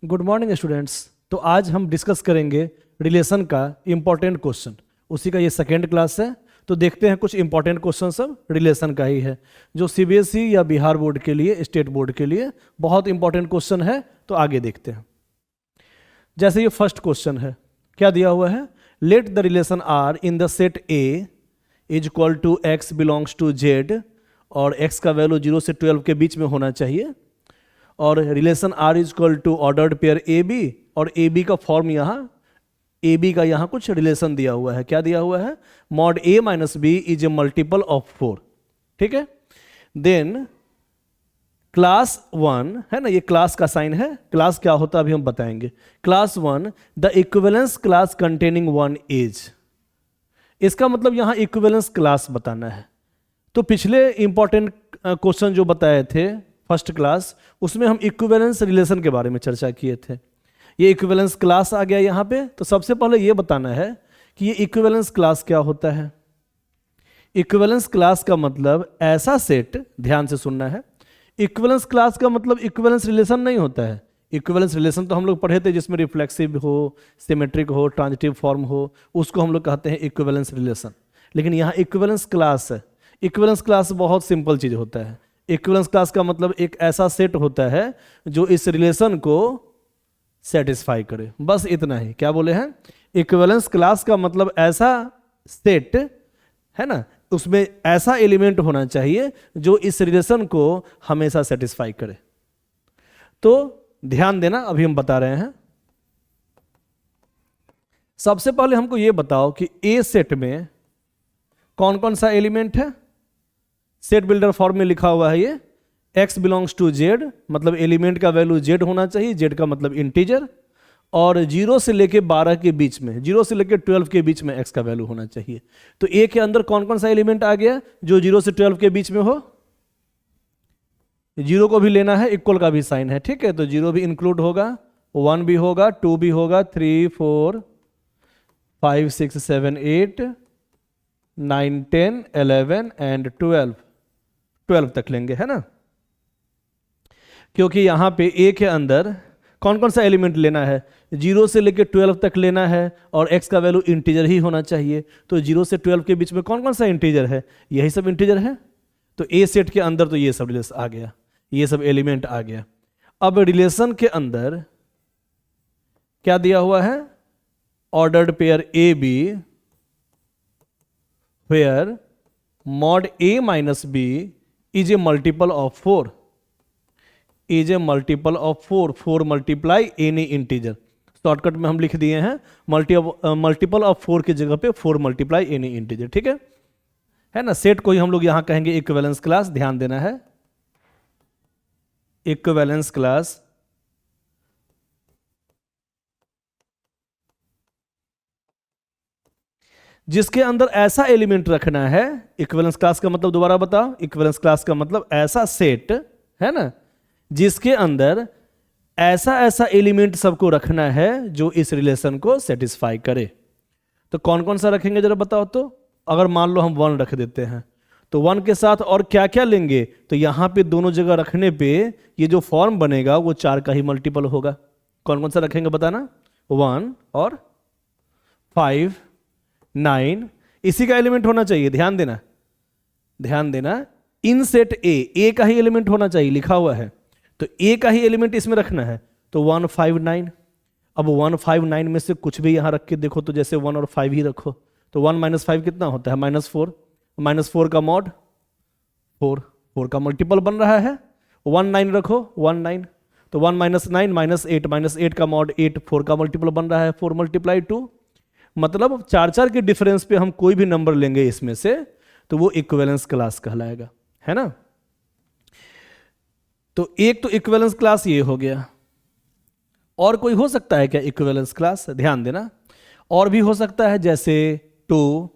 Good morning students. तो आज हम डिस्कस करेंगे रिलेशन का इम्पॉर्टेंट क्वेश्चन। उसी का ये सेकेंड क्लास है। तो देखते हैं कुछ इंपॉर्टेंट क्वेश्चन सब रिलेशन का ही है, जो सीबीएसई या बिहार बोर्ड के लिए, स्टेट बोर्ड के लिए बहुत इंपॉर्टेंट क्वेश्चन है। तो आगे देखते हैं। जैसे ये फर्स्ट क्वेश्चन है, क्या दिया हुआ है? Let the relation R in the set A is equal to X belongs to Z, और x का वैल्यू 0 से 12 के बीच में होना चाहिए, और relation r is equal to ordered pair A B, और ए बी का फॉर्म यहाँ ए बी का यहाँ कुछ रिलेशन दिया हुआ है। क्या दिया हुआ है? Mod a minus B is a multiple of 4। ठीक है। देन क्लास 1 है ना, ये क्लास का साइन है। क्लास क्या होता है अभी हम बताएंगे। Class 1 the equivalence class containing 1 is, इसका मतलब यहाँ इक्विवेलेंस क्लास बताना है। तो पिछले इंपॉर्टेंट क्वेश्चन जो बताए थे फर्स्ट क्लास, उसमें हम इक्विवेलेंस रिलेशन के बारे में चर्चा किए थे। ये इक्विवेलेंस क्लास आ गया यहाँ पे। तो सबसे पहले ये बताना है कि ये इक्विवेलेंस क्लास क्या होता है। इक्विवेलेंस क्लास का मतलब ऐसा सेट, ध्यान से सुनना है, इक्विवेलेंस क्लास का मतलब इक्विवेलेंस रिलेशन नहीं होता है। इक्विवेलेंस रिलेशन तो हम लोग पढ़े थे, जिसमें रिफ्लेक्सिव हो, सिमेट्रिक हो, ट्रांजिटिव फॉर्म हो, उसको हम लोग कहते हैं इक्विवेलेंस रिलेशन। लेकिन यहाँ इक्विवेलेंस क्लास है। इक्विवेलेंस क्लास बहुत सिंपल चीज होता है। इक्विवेलेंस क्लास का मतलब एक ऐसा सेट होता है जो इस रिलेशन को सेटिस्फाई करे, बस इतना ही। क्या बोले हैं? इक्विवेलेंस क्लास का मतलब ऐसा सेट है ना, उसमें ऐसा एलिमेंट होना चाहिए जो इस रिलेशन को हमेशा सेटिस्फाई करे। तो ध्यान देना, अभी हम बता रहे हैं। सबसे पहले हमको यह बताओ कि ए सेट में कौन कौन सा एलिमेंट है। सेट बिल्डर फॉर्म में लिखा हुआ है ये x बिलोंग्स टू जेड, मतलब एलिमेंट का वैल्यू z होना चाहिए। z का मतलब इंटीजर, और 0 से लेके 12 के बीच में, 0 से लेके 12 के बीच में x का वैल्यू होना चाहिए। तो a के अंदर कौन कौन सा एलिमेंट आ गया जो 0 से 12 के बीच में हो? 0 को भी लेना है, इक्वल का भी साइन है। ठीक है, तो 0 भी इंक्लूड होगा, 1 भी होगा, 2 भी होगा, 3 4 5 6 7 8 9 10 11 एंड 12 तक लेंगे, है ना। क्योंकि यहां पे a के अंदर कौन कौन सा एलिमेंट लेना है? 0 से लेकर 12 तक लेना है, और x का वैल्यू इंटीजर ही होना चाहिए। तो 0 से 12 के बीच में कौन कौन सा इंटीजर है? यही सब इंटीजर है। तो a सेट के अंदर तो ये सब रिलेशन आ गया, ये सब एलिमेंट आ गया। अब रिलेशन के अंदर क्या दिया हुआ है? Ordered pair A B where mod a minus B is a multiple of 4, is a multiple of 4, 4 multiply any integer. Shortcut में हम लिख दिए हैं मल्टीपल ऑफ 4 की जगह पे 4 मल्टीप्लाई एनी इंटीजर। ठीक है ना। सेट को ही हम लोग यहां कहेंगे इक्विवेलेंस क्लास। ध्यान देना है, इक्विवेलेंस क्लास जिसके अंदर ऐसा एलिमेंट रखना है। इक्विवेलेंस क्लास का मतलब दोबारा बताओ। इक्विवेलेंस क्लास का मतलब ऐसा सेट है ना, जिसके अंदर ऐसा ऐसा एलिमेंट सबको रखना है जो इस रिलेशन को सेटिस्फाई करे। तो कौन कौन सा रखेंगे जरा बताओ तो। अगर मान लो हम 1 रख देते हैं, तो 1 के साथ और क्या क्या लेंगे? तो यहां पे दोनों जगह रखने पे ये जो फॉर्म बनेगा वो 4 का ही मल्टीपल होगा। कौन कौन सा रखेंगे बताना? 1 और 5 9, इसी का एलिमेंट होना चाहिए। ध्यान देना, ध्यान देना। इन सेट ए का ही एलिमेंट होना चाहिए, लिखा हुआ है। तो ए का ही एलिमेंट इसमें रखना है। तो 1 5 9। अब 1 5 9 में से कुछ भी यहां रख के देखो, तो जैसे 1 और 5 ही रखो, तो 1 माइनस 5 कितना होता है? -4। -4 का मॉड 4, 4 का मल्टीपल बन रहा है। 1 9 रखो, 1 9। तो 1 माइनस 9 -8 का मॉड 8, 4 का मल्टीपल बन रहा है, 4 मल्टीप्लाई 2। मतलब 4 के डिफरेंस पे हम कोई भी नंबर लेंगे इसमें से, तो वो इक्विवेलेंस क्लास कहलाएगा, है ना। तो एक तो इक्विवेलेंस क्लास ये हो गया। और कोई हो सकता है क्या इक्विवेलेंस क्लास? ध्यान देना, और भी हो सकता है, जैसे 2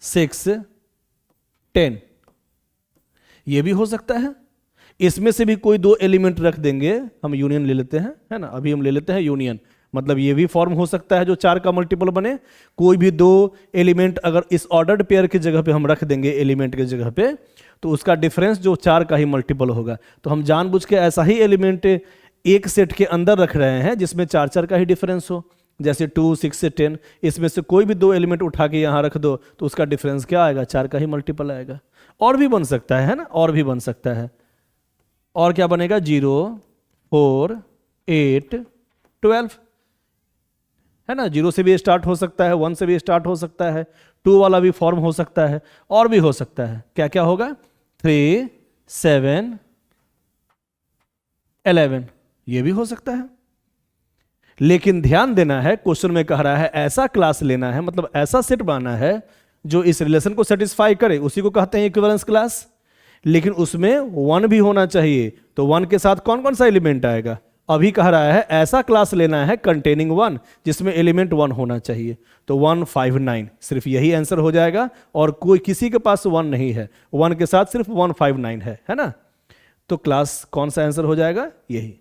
6 10, ये भी हो सकता है। इसमें से भी कोई 2 एलिमेंट रख देंगे, हम यूनियन ले लेते हैं, है ना। अभी हम ले लेते हैं यूनियन, मतलब ये भी फॉर्म हो सकता है जो 4 का मल्टीपल बने। कोई भी 2 एलिमेंट अगर इस ऑर्डर्ड पेयर की जगह पे हम रख देंगे, एलिमेंट की जगह पे, तो उसका डिफरेंस जो 4 का ही मल्टीपल होगा। तो हम जानबूझ के ऐसा ही एलिमेंट एक सेट के अंदर रख रहे हैं जिसमें 4 का ही डिफरेंस हो, जैसे 2, 6 से 10, इसमें से कोई भी 2 एलिमेंट उठा के यहाँ रख दो तो उसका डिफरेंस क्या आएगा, 4 का ही मल्टीपल आएगा। और भी बन सकता है ना, और भी बन सकता है। और क्या बनेगा, 0, 4, 8, 12, है ना। 0 से भी स्टार्ट हो सकता है, 1 से भी स्टार्ट हो सकता है, 2 वाला भी फॉर्म हो सकता है, और भी हो सकता है। क्या क्या होगा, 3, 7, 11, ये भी हो सकता है। लेकिन ध्यान देना है, क्वेश्चन में कह रहा है ऐसा क्लास लेना है, मतलब ऐसा सेट बनाना है जो इस रिलेशन को सेटिस्फाई करे, उसी को कहते हैं इक्विवेलेंस क्लास। लेकिन उसमें 1 भी होना चाहिए, तो 1 के साथ कौन कौन सा एलिमेंट आएगा, अभी कह रहा है ऐसा क्लास लेना है कंटेनिंग 1 जिसमें एलिमेंट 1 होना चाहिए। तो 159 सिर्फ यही आंसर हो जाएगा, और कोई किसी के पास 1 नहीं है, 1 के साथ सिर्फ 159 है ना। तो क्लास कौन सा आंसर हो जाएगा, यही।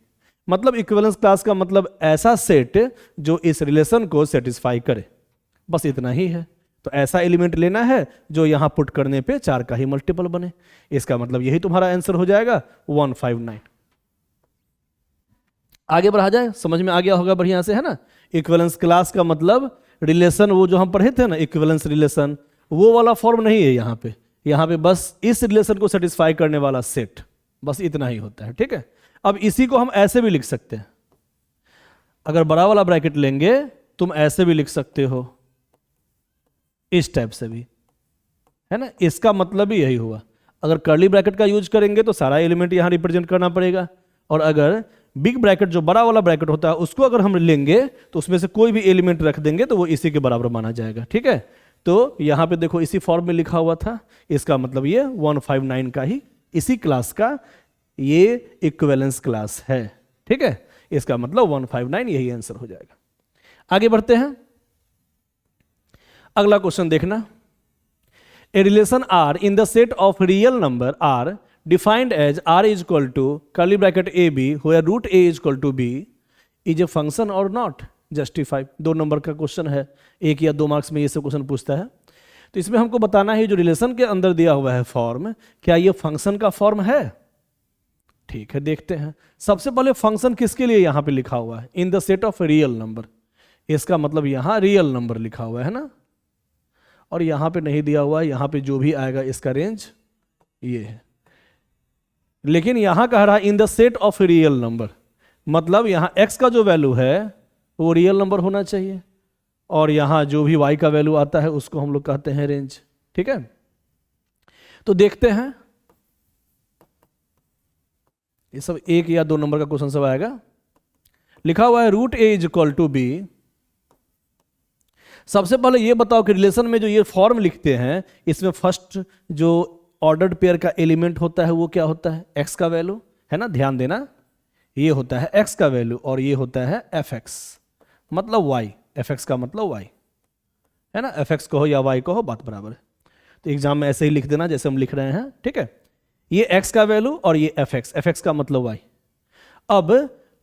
मतलब इक्विवेलेंस क्लास का मतलब ऐसा सेट जो इस रिलेशन को सेटिस्फाई करे, बस इतना ही है। तो ऐसा एलिमेंट लेना है जो यहां पुट करने पे 4 का ही मल्टीपल बने, इसका मतलब यही तुम्हारा आंसर हो जाएगा 159। आगे बढ़ा जाए, समझ में आ गया होगा बढ़िया से, है ना। इक्विवेलेंस क्लास का मतलब रिलेशन, वो जो हम पढ़े थे ना इक्विवेलेंस रिलेशन, वो वाला फॉर्म नहीं है यहाँ पे। यहाँ पे बस इस रिलेशन को सेटिस्फाई करने वाला सेट, बस इतना ही होता है, ठीक है। अब इसी को हम ऐसे भी लिख सकते हैं, अगर बड़ा वाला ब्रैकेट लेंगे तुम ऐसे भी लिख सकते हो, इस टाइप से भी, है ना। इसका मतलब भी यही हुआ। अगर कर्ली ब्रैकेट का यूज करेंगे तो सारा एलिमेंट यहां रिप्रेजेंट करना पड़ेगा, और अगर बिग ब्रैकेट जो बड़ा वाला ब्रैकेट होता है उसको अगर हम लेंगे तो उसमें से कोई भी एलिमेंट रख देंगे तो वो इसी के बराबर माना जाएगा, ठीक है। तो यहां पे देखो इसी फॉर्म में लिखा हुआ था, इसका मतलब ये 159 का ही, इसी क्लास का ये इक्विवेलेंस क्लास है, ठीक है। इसका मतलब 159 यही आंसर हो जाएगा। आगे बढ़ते हैं, अगला क्वेश्चन देखना। A relation R in the set of real number R defined as R is equal to curly bracket A B where root A is equal to B is a function और not, justify. 2 नंबर का question है, 1 या 2 marks में ये सब question पूछता है। तो इसमें हमको बताना है जो रिलेशन के अंदर दिया हुआ है फॉर्म, क्या ये फंक्शन का फॉर्म है। ठीक है, देखते हैं। सबसे पहले फंक्शन किसके लिए यहां पे लिखा हुआ है, इन the set of real number, इसका मतलब यहां रियल नंबर लिखा हुआ है ना, और यहां पे नहीं दिया हुआ है, यहां पे जो भी आएगा इसका रेंज ये है। लेकिन यहां कह रहा है इन the set of real number, मतलब यहां x का जो वैल्यू है वो रियल नंबर होना चाहिए, और यहां जो भी y का वैल्यू आता है उसको हम लोग कहते हैं रेंज, ठीक है। तो देखते हैं, ये सब 1 या 2 नंबर का क्वेश्चन सब आएगा। लिखा हुआ है root A is equal to B. सबसे पहले ये बताओ कि रिलेशन में जो ये फॉर्म लिखते हैं इसमें फर्स्ट जो ऑर्डर्ड पेयर का एलिमेंट होता है वो क्या होता है, x का वैल्यू, है ना। ध्यान देना, ये होता है x का वैल्यू और ये होता है fx, मतलब y, fx का मतलब y, है ना। fx कहो या y कहो बात बराबर है। तो एग्जाम में ऐसे ही लिख देना जैसे हम लिख रहे हैं, ठीक है। ये x का वैल्यू और ये fx का मतलब y। अब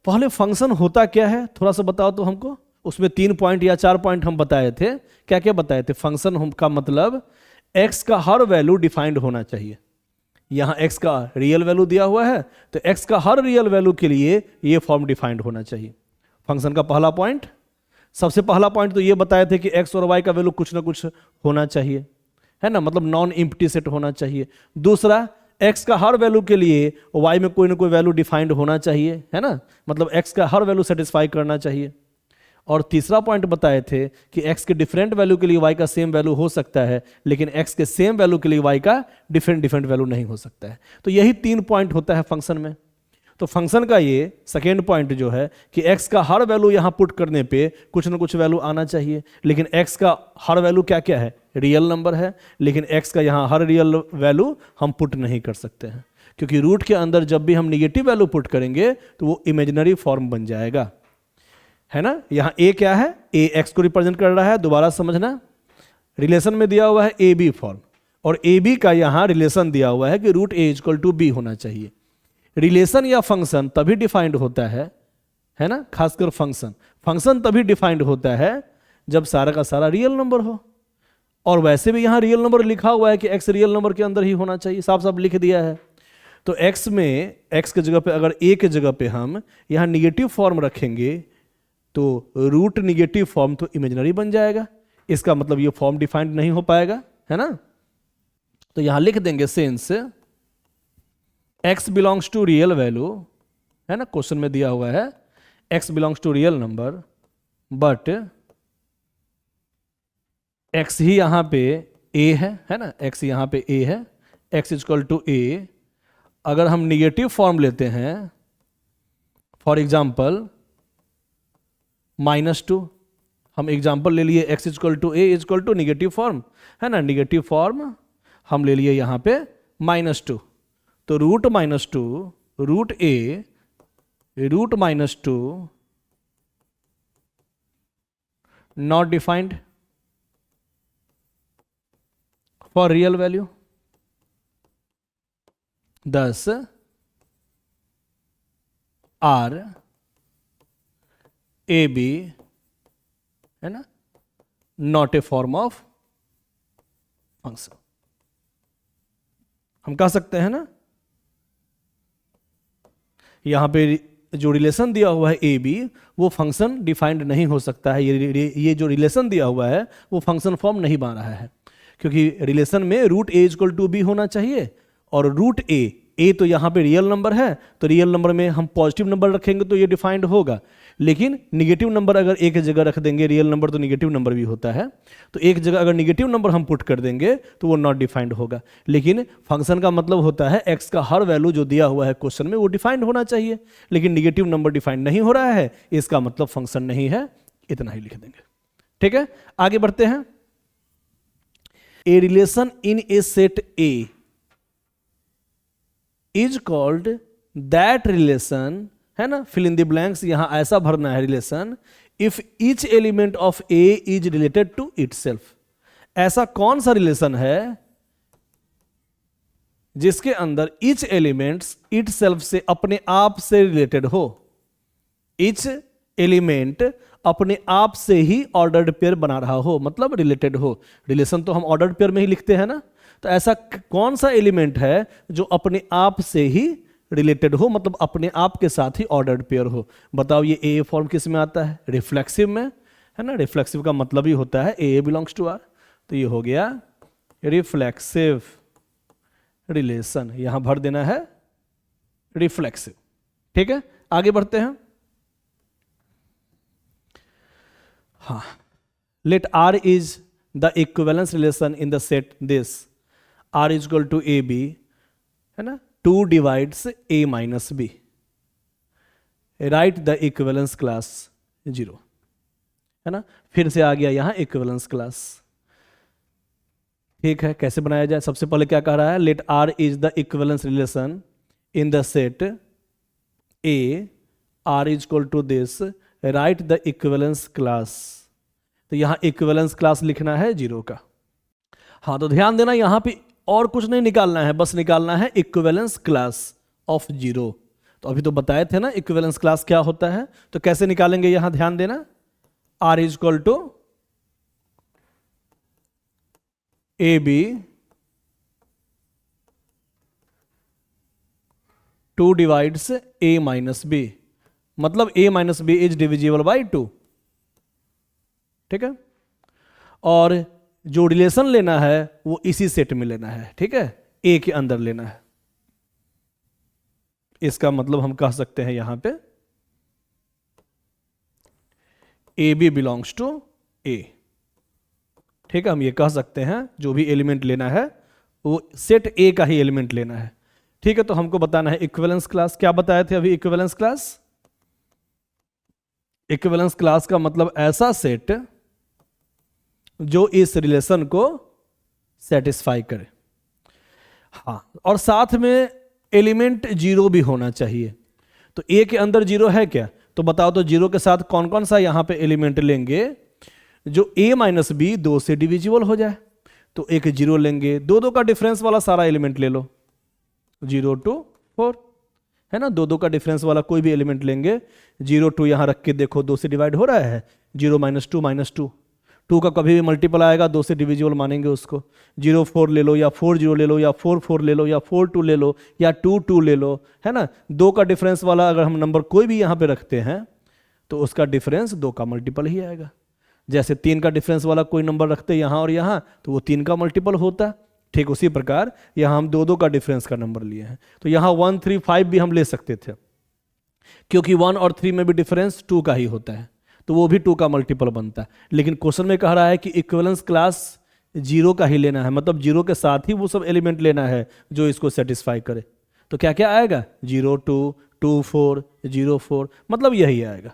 पहले फंक्शन होता क्या है थोड़ा सा बताओ तो हमको। उसमें 3 पॉइंट या 4 पॉइंट हम बताए थे, क्या क्या बताए थे। फंक्शन का मतलब x का हर वैल्यू डिफाइंड होना चाहिए। यहां x का रियल वैल्यू दिया हुआ है तो x का हर रियल वैल्यू के लिए ये फॉर्म डिफाइंड होना चाहिए। फंक्शन का पहला पॉइंट, सबसे पहला पॉइंट तो ये बताए थे कि x और y का वैल्यू कुछ ना कुछ होना चाहिए, है ना, मतलब नॉन एम्प्टी सेट होना चाहिए। दूसरा, x का हर वैल्यू के लिए y में कोई ना कोई वैल्यू डिफाइंड होना चाहिए, है ना, मतलब x का हर वैल्यू सेटिस्फाई करना चाहिए। और तीसरा पॉइंट बताए थे कि x के डिफरेंट वैल्यू के लिए y का सेम वैल्यू हो सकता है, लेकिन x के सेम वैल्यू के लिए y का डिफरेंट वैल्यू नहीं हो सकता है। तो यही 3 पॉइंट होता है फंक्शन में। तो फंक्शन का ये सेकेंड पॉइंट जो है कि x का हर वैल्यू यहां पुट करने पे कुछ ना कुछ वैल्यू आना चाहिए, लेकिन x का हर वैल्यू क्या क्या है, रियल नंबर है, लेकिन x का यहां हर रियल वैल्यू हम पुट नहीं कर सकते हैं, क्योंकि रूट के अंदर जब भी हम निगेटिव वैल्यू पुट करेंगे तो वो इमेजिनरी फॉर्म बन जाएगा, है ना। यहां a क्या है, a x को रिप्रेजेंट कर रहा है। दोबारा समझना, रिलेशन में दिया हुआ है ए बी फॉर्म, और ए बी का यहां रिलेशन दिया हुआ है कि root A equal to B होना चाहिए। रिलेशन या फंक्शन तभी डिफाइंड होता है ना, खासकर फंक्शन तभी डिफाइंड होता है जब सारा का सारा रियल नंबर हो। और वैसे भी यहां रियल नंबर लिखा हुआ है कि x रियल नंबर के अंदर ही होना चाहिए, साफ साफ लिख दिया है। तो x में, x के जगह पे अगर a के जगह पे हम यहाँ निगेटिव फॉर्म रखेंगे तो रूट निगेटिव फॉर्म तो इमेजिनरी बन जाएगा, इसका मतलब ये फॉर्म डिफाइंड नहीं हो पाएगा, है ना। तो यहां लिख देंगे since x belongs to real value, है ना, क्वेश्चन में दिया हुआ है x belongs to real number but x ही यहां पे a है ना, x यहां पे a है, x इक्वल टू a। अगर हम निगेटिव फॉर्म लेते हैं, फॉर एग्जाम्पल -2, हम एग्जाम्पल ले लिए x equal to a equal to negative form, है ना, निगेटिव फॉर्म हम ले लिए यहां पे -2, तो root -2 root a root -2 not defined for real value, thus R A B, है ना, not a form of function. हम कह सकते हैं ना, यहां पे जो रिलेशन दिया हुआ है ए बी, वो फंक्शन डिफाइंड नहीं हो सकता है। ये जो रिलेशन दिया हुआ है वो फंक्शन फॉर्म नहीं बन रहा है, क्योंकि रिलेशन में root A equal to B होना चाहिए, और रूट ए तो यहाँ पे रियल नंबर है, तो रियल नंबर में हम पॉजिटिव नंबर रखेंगे तो ये डिफाइंड होगा, लेकिन निगेटिव नंबर अगर एक जगह रख देंगे, रियल नंबर तो निगेटिव नंबर भी होता है, तो एक जगह अगर निगेटिव नंबर हम पुट कर देंगे तो वो नॉट डिफाइंड होगा। लेकिन फंक्शन का मतलब होता है एक्स का हर वैल्यू जो दिया हुआ है क्वेश्चन में वो डिफाइंड होना चाहिए, लेकिन निगेटिव नंबर डिफाइंड नहीं हो रहा है, इसका मतलब फंक्शन नहीं है। इतना ही लिख देंगे, ठीक है। आगे बढ़ते हैं। A relation in a set A is called that relation, है ना, फिल इन द ब्लैंक्स, यहां ऐसा भरना है relation, if each element of A is related to itself. ऐसा कौन सा रिलेशन है जिसके अंदर ईच एलिमेंट्स इटसेल्फ से, अपने आप से रिलेटेड हो। ईच एलिमेंट अपने आप से ही ऑर्डर्ड पेयर बना रहा हो, मतलब रिलेटेड हो। रिलेशन तो हम ऑर्डर्ड पेयर में ही लिखते हैं ना, तो ऐसा कौन सा एलिमेंट है जो अपने आप से ही रिलेटेड हो, मतलब अपने आप के साथ ही ऑर्डर्ड पेयर हो। बताओ ये ए फॉर्म किस में आता है? रिफ्लेक्सिव में, है ना। रिफ्लेक्सिव का मतलब ही होता है ए बिलोंग्स टू आर, तो ये हो गया रिफ्लेक्सिव रिलेशन, यहां भर देना है रिफ्लेक्सिव, ठीक है। आगे बढ़ते हैं। हाँ, let R is the equivalence relation in the set this, R is equal to A B, है ना, 2 divides a minus B, write the equivalence class 0, है ना। फिर से आ गया यहां इक्विवेलेंस क्लास, ठीक है। कैसे बनाया जाए? सबसे पहले क्या कह रहा है? Let R is the equivalence relation in the set A, R is equal to this, write the equivalence class. तो यहां इक्विवेलेंस क्लास लिखना है 0 का। हाँ, तो ध्यान देना, यहां पे और कुछ नहीं निकालना है, बस निकालना है इक्विवेलेंस क्लास ऑफ 0। तो अभी तो बताए थे ना इक्विवेलेंस क्लास क्या होता है, तो कैसे निकालेंगे यहां ध्यान देना। R is equal to A B 2 divides a minus B, मतलब a minus B is divisible by 2, ठीक है। और जो रिलेशन लेना है वो इसी सेट में लेना है, ठीक है, ए के अंदर लेना है। इसका मतलब हम कह सकते हैं यहां पे ए बी बिलोंग्स टू ए, ठीक है। हम ये कह सकते हैं जो भी एलिमेंट लेना है वो सेट ए का ही एलिमेंट लेना है, ठीक है। तो हमको बताना है इक्विवेलेंस क्लास। क्या बताए थे अभी? इक्विवेलेंस क्लास, इक्विवेलेंस क्लास का मतलब ऐसा सेट जो इस रिलेशन को सेटिस्फाई करे। हाँ, और साथ में एलिमेंट 0 भी होना चाहिए। तो ए के अंदर 0 है क्या? तो बताओ तो 0 के साथ कौन कौन सा यहां पे एलिमेंट लेंगे जो a माइनस बी 2 से डिविजिबल हो जाए। तो एक 0 लेंगे, 2 का डिफरेंस वाला सारा एलिमेंट ले लो, 0 to 4, है ना। 2 का डिफरेंस वाला कोई भी एलिमेंट लेंगे, 0 2 यहां रख के देखो 2 से डिवाइड हो रहा है, 0 -2 -2, 2 का कभी भी मल्टीपल आएगा 2 से डिविजिबल मानेंगे उसको। 0 4 ले लो या 4 0 ले लो या 4 4 ले लो या 4 2 ले लो या 2 2 ले लो, है ना। 2 का डिफरेंस वाला अगर हम नंबर कोई भी यहाँ पे रखते हैं तो उसका डिफरेंस 2 का मल्टीपल ही आएगा। जैसे 3 का डिफरेंस वाला कोई नंबर रखते हैं यहाँ और यहाँ तो वो 3 का मल्टीपल होता है। ठीक उसी प्रकार यहाँ हम 2 2 का डिफरेंस का नंबर लिए हैं तो यहाँ 1 3 5 भी हम ले सकते थे, क्योंकि 1 और 3 में भी डिफरेंस 2 का ही होता है तो वो भी 2 का मल्टीपल बनता है। लेकिन क्वेश्चन में कह रहा है कि इक्विवेलेंस क्लास 0 का ही लेना है, मतलब 0 के साथ ही वो सब एलिमेंट लेना है जो इसको सेटिस्फाई करे। तो क्या क्या आएगा 0 2 2 4 0 4, मतलब यही आएगा।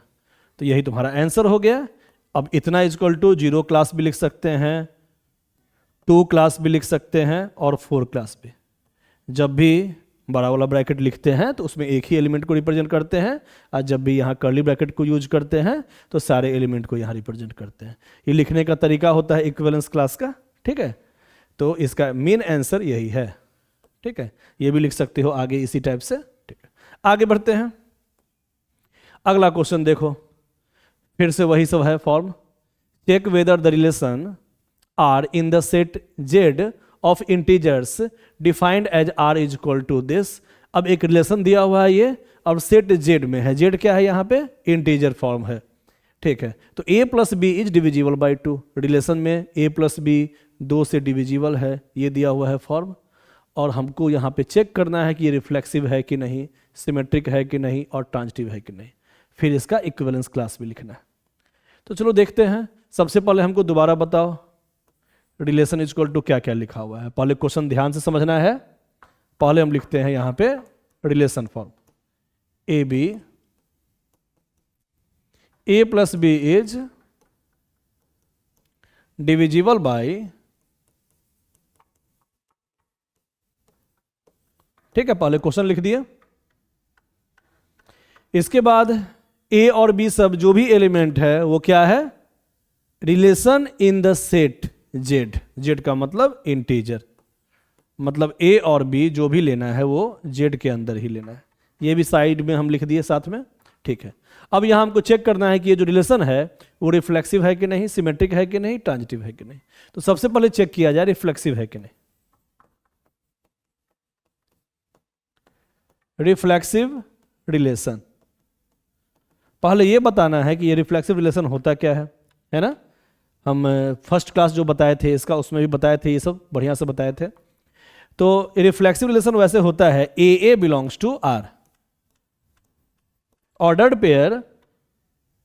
तो यही तुम्हारा आंसर हो गया। अब इतना इक्वल टू 0 क्लास भी लिख सकते हैं, 2 क्लास भी लिख सकते हैं और 4 क्लास भी। जब भी बड़ा वाला ब्रैकेट लिखते हैं तो उसमें एक ही एलिमेंट को रिप्रेजेंट करते हैं, और जब भी यहाँ कर्ली ब्रैकेट को यूज करते हैं तो सारे एलिमेंट को यहाँ रिप्रेजेंट करते हैं। ये लिखने का तरीका होता है इक्विवेलेंस क्लास का, ठीक है। तो इसका मेन आंसर यही है, ठीक है। ये भी लिख सकते हो आगे इसी टाइप से, ठीक है। आगे बढ़ते हैं, अगला क्वेश्चन देखो, फिर से वही सब है form. Check whether the relation R in the set Z of integers defined as R is equal to this. अब एक रिलेशन दिया हुआ है ये, और सेट जेड में है, जेड क्या है यहाँ पे इंटीजर फॉर्म है, ठीक है। तो a plus B is divisible by 2, relation में a प्लस बी 2 से डिविजिबल है, ये दिया हुआ है फॉर्म। और हमको यहाँ पे चेक करना है कि ये रिफ्लेक्सिव है कि नहीं, सिमेट्रिक है कि नहीं और ट्रांजिटिव है कि नहीं, फिर इसका इक्विवेलेंस क्लास भी लिखना है। तो चलो देखते हैं। सबसे पहले हमको दोबारा बताओ रिलेशन इज इक्वल टू क्या क्या लिखा हुआ है। पहले क्वेश्चन ध्यान से समझना है। पहले हम लिखते हैं यहाँ पे relation form A B, A plus B is divisible by, ठीक है, पहले क्वेश्चन लिख दिए। इसके बाद ए और बी सब जो भी एलिमेंट है वो क्या है, relation in the set Z, Z का मतलब इंटीजर, मतलब ए और बी जो भी लेना है वो जेड के अंदर ही लेना है। ये भी साइड में हम लिख दिए साथ में, ठीक है। अब यहां हमको चेक करना है कि ये जो रिलेशन है वो रिफ्लेक्सिव है कि नहीं, सिमेट्रिक है कि नहीं, ट्रांजिटिव है कि नहीं। तो सबसे पहले चेक किया जाए रिफ्लेक्सिव है कि नहीं। रिफ्लेक्सिव रिलेशन, पहले ये बताना है कि ये रिफ्लेक्सिव रिलेशन होता क्या है ना। हम फर्स्ट क्लास जो बताए थे इसका, उसमें भी बताए थे, ये सब बढ़िया से बताए थे। तो रिफ्लेक्सिव रिलेशन वैसे होता है A belongs to R, ordered pair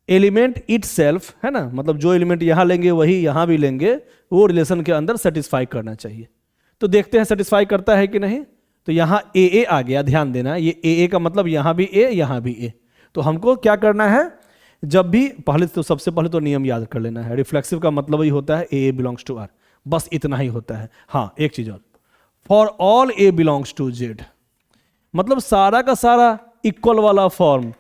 element itself, है ना, मतलब जो एलिमेंट यहां लेंगे वही यहां भी लेंगे, वो रिलेशन के अंदर सेटिस्फाई करना चाहिए। तो देखते हैं सेटिस्फाई करता है कि नहीं। तो यहां ए आ गया, ध्यान देना, ये ए का मतलब यहां भी ए यहां भी ए। तो हमको क्या करना है, जब भी पहले तो सबसे पहले तो नियम याद कर लेना है। रिफ्लेक्सिव का मतलब ही होता है ए बिलोंग्स टू आर, बस इतना ही होता है। हाँ एक चीज और, for all A belongs to Z, मतलब सारा का सारा इक्वल वाला फॉर्म,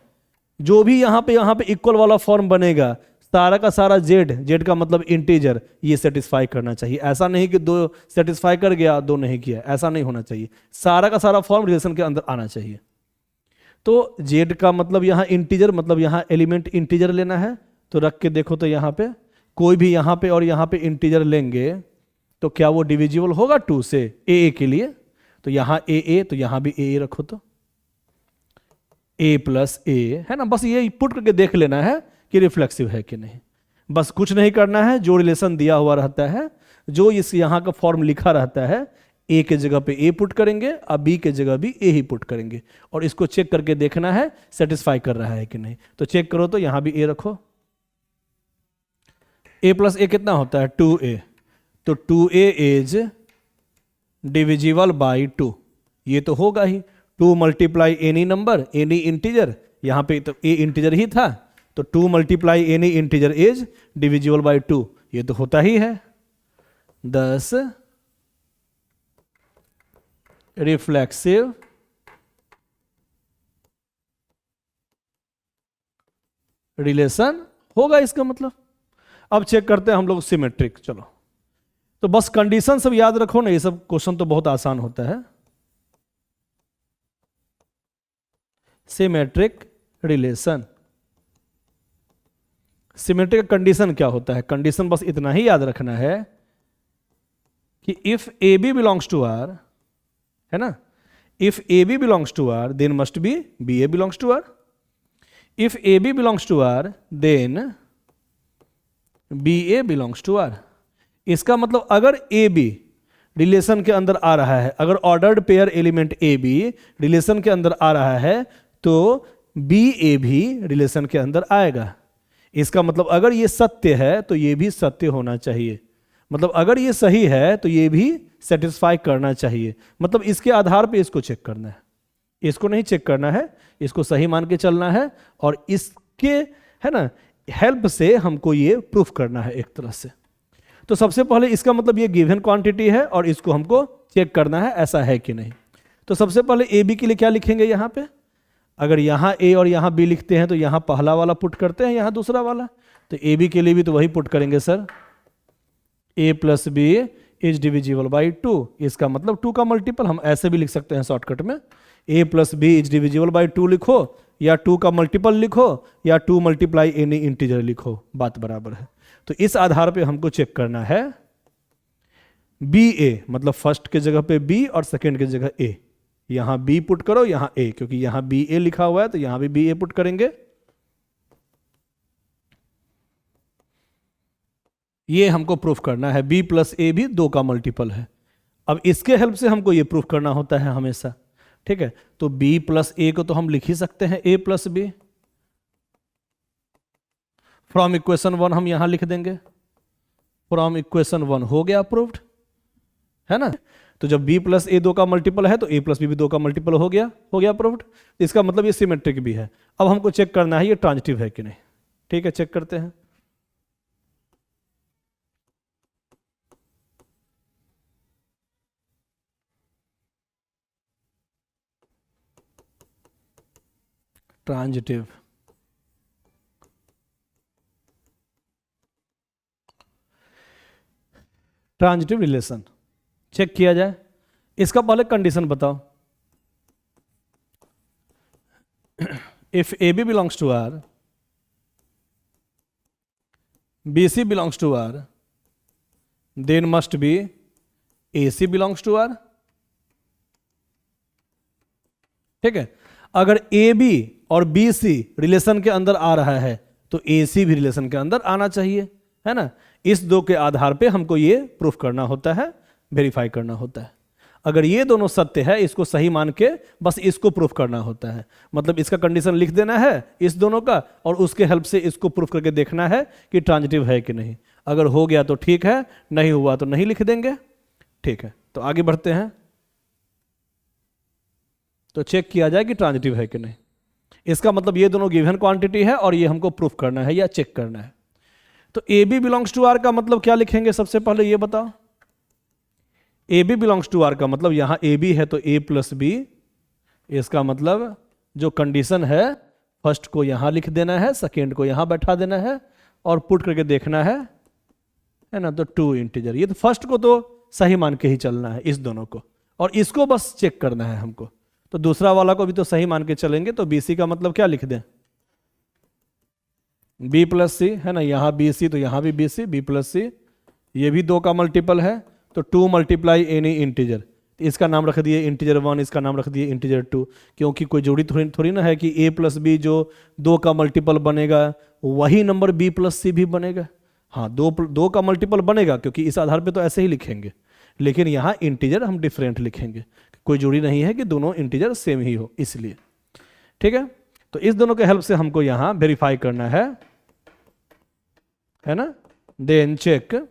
जो भी यहाँ पे इक्वल वाला फॉर्म बनेगा, सारा का सारा जेड, जेड का मतलब इंटीजर, ये सेटिस्फाई करना चाहिए। ऐसा नहीं कि 2 सेटिस्फाई कर गया 2 नहीं किया, ऐसा नहीं होना चाहिए। सारा का सारा फॉर्म रिलेशन के अंदर आना चाहिए। तो जेड का मतलब यहाँ इंटीजर, मतलब यहाँ एलिमेंट इंटीजर लेना है। तो रख के देखो तो यहाँ पे कोई भी यहाँ पे और यहाँ पे इंटीजर लेंगे तो क्या वो डिविजिबल होगा 2 से ए के लिए। तो यहाँ ए तो यहाँ भी ए रखो, तो ए प्लस ए, है ना। बस ये पुट करके देख लेना है कि रिफ्लेक्सिव है कि नहीं, बस कुछ नहीं करना है। जो रिलेशन दिया हुआ रहता है, जो इस यहाँ का फॉर्म लिखा रहता है, ए के जगह पे ए पुट करेंगे और बी के जगह भी ए ही पुट करेंगे, और इसको चेक करके देखना है सेटिस्फाई कर रहा है कि नहीं। तो चेक करो तो यहां भी ए रखो, ए प्लस ए कितना होता है 2a, तो 2a इज डिविजिबल बाई 2, ये तो होगा ही। 2 multiply any number, any integer, यहां पे तो ए इंटीजर ही था, तो 2 multiply any integer is divisible by 2, ये तो होता ही है। 10 रिफ्लेक्सिव रिलेशन होगा इसका मतलब। अब चेक करते हैं हम लोग सिमेट्रिक। चलो तो बस कंडीशन सब याद रखो ना, ये सब क्वेश्चन तो बहुत आसान होता है। सिमेट्रिक रिलेशन, सिमेट्री का कंडीशन क्या होता है? कंडीशन बस इतना ही याद रखना है कि if A B belongs to R, है ना, if A B belongs to R then must be B A belongs to R, if A B belongs to R then B A belongs to R. इसका मतलब अगर A B रिलेशन के अंदर आ रहा है, अगर ordered pair element A B रिलेशन के अंदर आ रहा है तो बी ए भी रिलेशन के अंदर आएगा। इसका मतलब अगर ये सत्य है तो ये भी सत्य होना चाहिए, मतलब अगर ये सही है तो ये भी सेटिस्फाई करना चाहिए। मतलब इसके आधार पे इसको चेक करना है, इसको नहीं चेक करना है, इसको सही मान के चलना है और इसके, है ना, हेल्प से हमको ये प्रूफ करना है एक तरह से। तो सबसे पहले इसका मतलब ये गिवन क्वांटिटी है और इसको हमको चेक करना है ऐसा है कि नहीं। तो सबसे पहले ए बी के लिए क्या लिखेंगे यहाँ पे? अगर यहाँ ए और यहाँ बी लिखते हैं तो यहाँ पहला वाला पुट करते हैं, यहाँ दूसरा वाला। तो ए बी के लिए भी तो वही पुट करेंगे sir, A plus B is divisible by 2। इसका मतलब 2 का मल्टीपल हम ऐसे भी लिख सकते हैं शॉर्टकट में, A plus B is divisible by 2 लिखो या 2 का मल्टीपल लिखो या 2 मल्टीप्लाई एनी इंटीजर लिखो, बात बराबर है। तो इस आधार पे हमको चेक करना है बी ए, मतलब फर्स्ट के जगह पे बी और सेकंड के जगह ए, यहां बी पुट करो यहां ए, क्योंकि यहां बी ए लिखा हुआ है तो यहां भी बी ए पुट करेंगे। ये हमको प्रूफ करना है बी प्लस ए भी 2 का मल्टीपल है। अब इसके हेल्प से हमको ये प्रूफ करना होता है हमेशा, ठीक है। तो b प्लस ए को तो हम लिख ही सकते हैं a plus B, from equation 1 हम यहां लिख देंगे, फ्रॉम इक्वेशन 1 हो गया प्रूव्ड, है ना। तो जब b प्लस ए 2 का मल्टीपल है तो a प्लस बी भी 2 का मल्टीपल हो गया प्रूव्ड। इसका मतलब ये सिमेट्रिक भी है। अब हमको चेक करना है ये ट्रांजिटिव है कि नहीं, ठीक है, चेक करते हैं। ट्रांजिटिव, ट्रांजिटिव रिलेशन चेक किया जाए। इसका पहले कंडीशन बताओ। If A B belongs to R, B C belongs to R, then must be A C belongs to R, ठीक है। अगर ए बी और बी सी रिलेशन के अंदर आ रहा है तो ए सी भी रिलेशन के अंदर आना चाहिए, है ना। इस 2 के आधार पे हमको ये प्रूफ करना होता है, वेरीफाई करना होता है। अगर ये दोनों सत्य है इसको सही मान के बस इसको प्रूफ करना होता है, मतलब इसका कंडीशन लिख देना है इस दोनों का और उसके हेल्प से इसको प्रूफ करके देखना है कि ट्रांजिटिव है कि नहीं। अगर हो गया तो ठीक है, नहीं हुआ तो नहीं लिख देंगे, ठीक है। तो आगे बढ़ते हैं, तो चेक किया जाए कि ट्रांजिटिव है कि नहीं। इसका मतलब ये दोनों गिवन क्वांटिटी है और ये हमको प्रूफ करना है या चेक करना है। तो A B belongs to R का मतलब क्या लिखेंगे? सबसे पहले ये बताओ। A B belongs to R का मतलब यहां ए बी है तो ए प्लस बी, इसका मतलब जो कंडीशन है फर्स्ट को यहां लिख देना है, सेकेंड को यहां बैठा देना है और पुट करके देखना है ना। तो 2 इंटीजर, ये तो फर्स्ट को तो सही मान के ही चलना है इस दोनों को, और इसको बस चेक करना है हमको। तो दूसरा वाला को भी तो सही मान के चलेंगे। तो बी सी का मतलब क्या लिख दें? बी प्लस सी, है ना, यहाँ बी सी तो यहाँ भी बी सी, बी प्लस सी, ये भी 2 का मल्टीपल है तो 2 मल्टीप्लाई एनी इंटीजर, इसका नाम रख दिए इंटीजर 1, इसका नाम रख दिए इंटीजर 2, क्योंकि कोई जोड़ी थोड़ी ना है कि a प्लस बी जो 2 का मल्टीपल बनेगा वही नंबर b प्लस सी भी बनेगा। हाँ, 2 का मल्टीपल बनेगा क्योंकि इस आधार पे तो ऐसे ही लिखेंगे, लेकिन यहाँ इंटीजर हम डिफरेंट लिखेंगे, कोई जोड़ी नहीं है कि दोनों इंटीजर सेम ही हो, इसलिए, ठीक है। तो इस दोनों के हेल्प से हमको यहाँ वेरीफाई करना है ना। Then check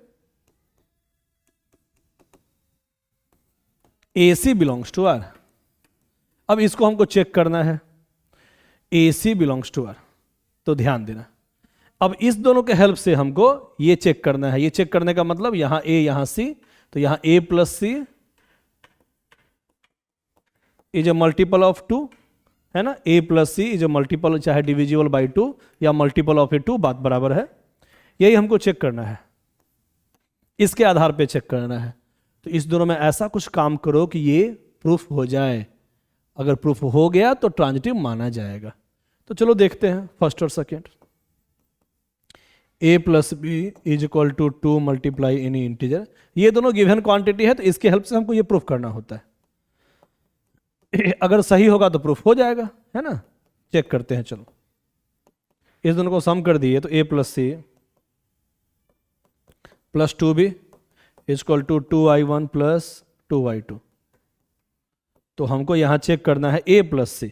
A C belongs to R. अब इसको हमको चेक करना है A C belongs to R, तो ध्यान देना। अब इस दोनों के हेल्प से हमको ये चेक करना है। ये चेक करने का मतलब यहां ए यहां सी, तो यहां A plus C is a multiple of 2, है ना। A plus C is a multiple, चाहे डिविजिबल बाई 2 या मल्टीपल ऑफ ए 2, बात बराबर है। यही हमको चेक करना है, इसके आधार पे चेक करना है। तो इस दोनों में ऐसा कुछ काम करो कि ये प्रूफ हो जाए। अगर प्रूफ हो गया तो ट्रांजिटिव माना जाएगा। तो चलो देखते हैं फर्स्ट और second. a plus B is equal to 2 multiply any integer. ये दोनों गिवन क्वांटिटी है, तो इसके हेल्प से हमको ये प्रूफ करना होता है। अगर सही होगा तो प्रूफ हो जाएगा, है ना। चेक करते हैं, चलो इस दोनों को सम कर दिए तो a plus C plus 2b is equal to 2i1 plus 2i2। तो हमको यहां चेक करना है a प्लस सी,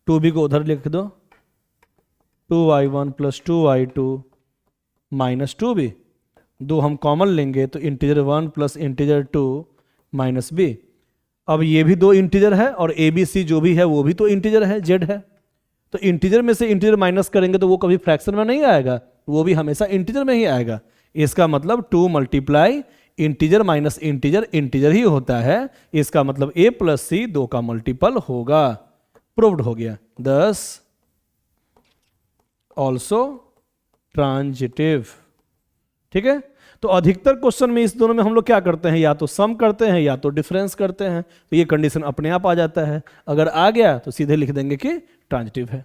2b को उधर लिख दो, 2i1 plus 2i2 minus 2b, दो हम कॉमन लेंगे तो integer 1 plus integer 2 minus b। अब ये भी दो इंटीजर है और ए बी सी जो भी है वो भी तो इंटीजर है, जेड है। तो इंटीजर में से इंटीजर माइनस करेंगे तो वो कभी फ्रैक्शन में नहीं आएगा, वो भी हमेशा इंटीजर में ही आएगा। इसका मतलब 2 multiply integer minus integer integer ही होता है। इसका मतलब a प्लस सी 2 का मल्टीपल होगा। प्रूव्ड हो गया। 10 ऑल्सो ट्रांजिटिव। ठीक है, तो अधिकतर क्वेश्चन में इस दोनों में हम लोग क्या करते हैं, या तो सम करते हैं या तो डिफरेंस करते हैं। तो ये कंडीशन अपने आप आ जाता है, अगर आ गया तो सीधे लिख देंगे कि ट्रांजिटिव है।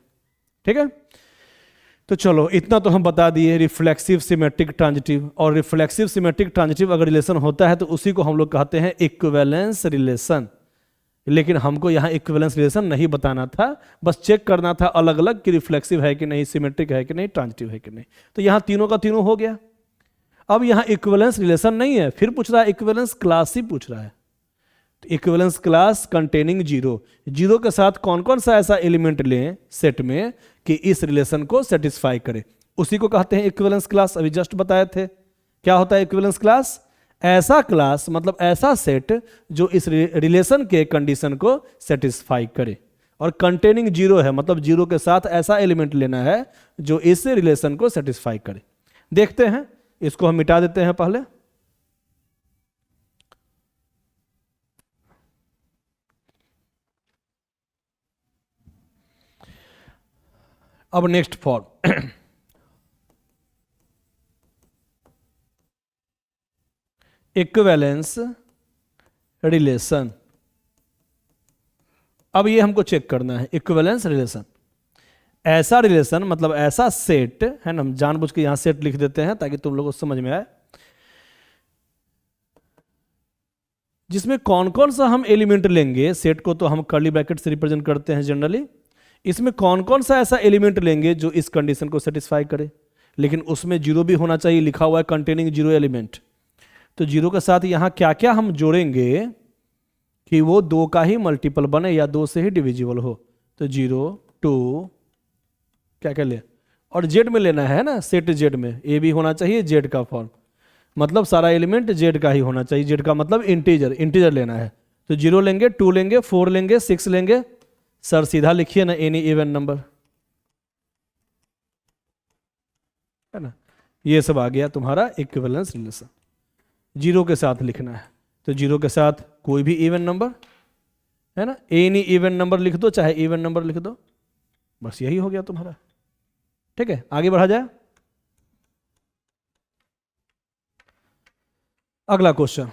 ठीक है, तो चलो इतना तो हम बता दिए रिफ्लेक्सिव सिमेट्रिक ट्रांजिटिव। और रिफ्लेक्सिव सिमेट्रिक ट्रांजिटिव अगर रिलेशन होता है तो उसी को हम लोग कहते हैं इक्विवेलेंस रिलेशन। लेकिन हमको यहाँ इक्विवेलेंस रिलेशन नहीं बताना था, बस चेक करना था अलग अलग कि रिफ्लेक्सिव है कि नहीं, सिमेट्रिक है कि नहीं, ट्रांजिटिव है कि नहीं। तो यहाँ तीनों का तीनों हो गया। अब यहाँ इक्विवेलेंस रिलेशन नहीं है, फिर पूछ रहा है इक्विवेलेंस क्लास ही पूछ रहा है। तो equivalence class containing zero, zero के साथ कौन कौन सा ऐसा एलिमेंट लें सेट में कि इस रिलेशन को सेटिस्फाई करे, उसी को कहते हैं इक्विवेलेंस क्लास। अभी जस्ट बताए थे क्या होता है इक्विवेलेंस क्लास। ऐसा क्लास मतलब ऐसा सेट जो इस रिलेशन के कंडीशन को सेटिस्फाई करे। और कंटेनिंग जीरो है मतलब जीरो के साथ ऐसा एलिमेंट लेना है जो इस रिलेशन को सेटिस्फाई करे। देखते हैं, इसको हम मिटा देते हैं पहले। अब नेक्स्ट फॉर्म इक्विवेलेंस रिलेशन। अब ये हमको चेक करना है इक्विवेलेंस रिलेशन। ऐसा रिलेशन मतलब ऐसा सेट है ना, हम जानबूझ के यहां सेट लिख देते हैं ताकि तुम लोगों को समझ में आए, जिसमें कौन कौन सा हम एलिमेंट लेंगे। सेट को तो हम कर्ली ब्रैकेट से रिप्रेजेंट करते हैं जनरली। इसमें कौन कौन सा ऐसा एलिमेंट लेंगे जो इस कंडीशन को सेटिस्फाई करे, लेकिन उसमें जीरो भी होना चाहिए, लिखा हुआ है कंटेनिंग जीरो एलिमेंट। तो जीरो के साथ यहां क्या क्या हम जोड़ेंगे कि वो दो का ही मल्टीपल बने या दो से ही डिविजिबल हो। तो 0 2 क्या क्या ले, और जेड में लेना है ना, सेट जेड में ए भी होना चाहिए जेड का फॉर्म, मतलब सारा एलिमेंट जेड का ही होना चाहिए। जेड का मतलब इंटीजर, इंटीजर लेना है। तो 0 लेंगे, 2 लेंगे, 4 लेंगे, 6 लेंगे। सर सीधा लिखिए ना, एनी इवन नंबर, है ना। ये सब आ गया तुम्हारा इक्विवेलेंस रिलेशन। 0 के साथ लिखना है, तो 0 के साथ कोई भी इवन नंबर, है ना, एनी इवन नंबर लिख दो, चाहे इवन नंबर लिख दो, बस यही हो गया तुम्हारा। ठीक है, आगे बढ़ा जाए। अगला question,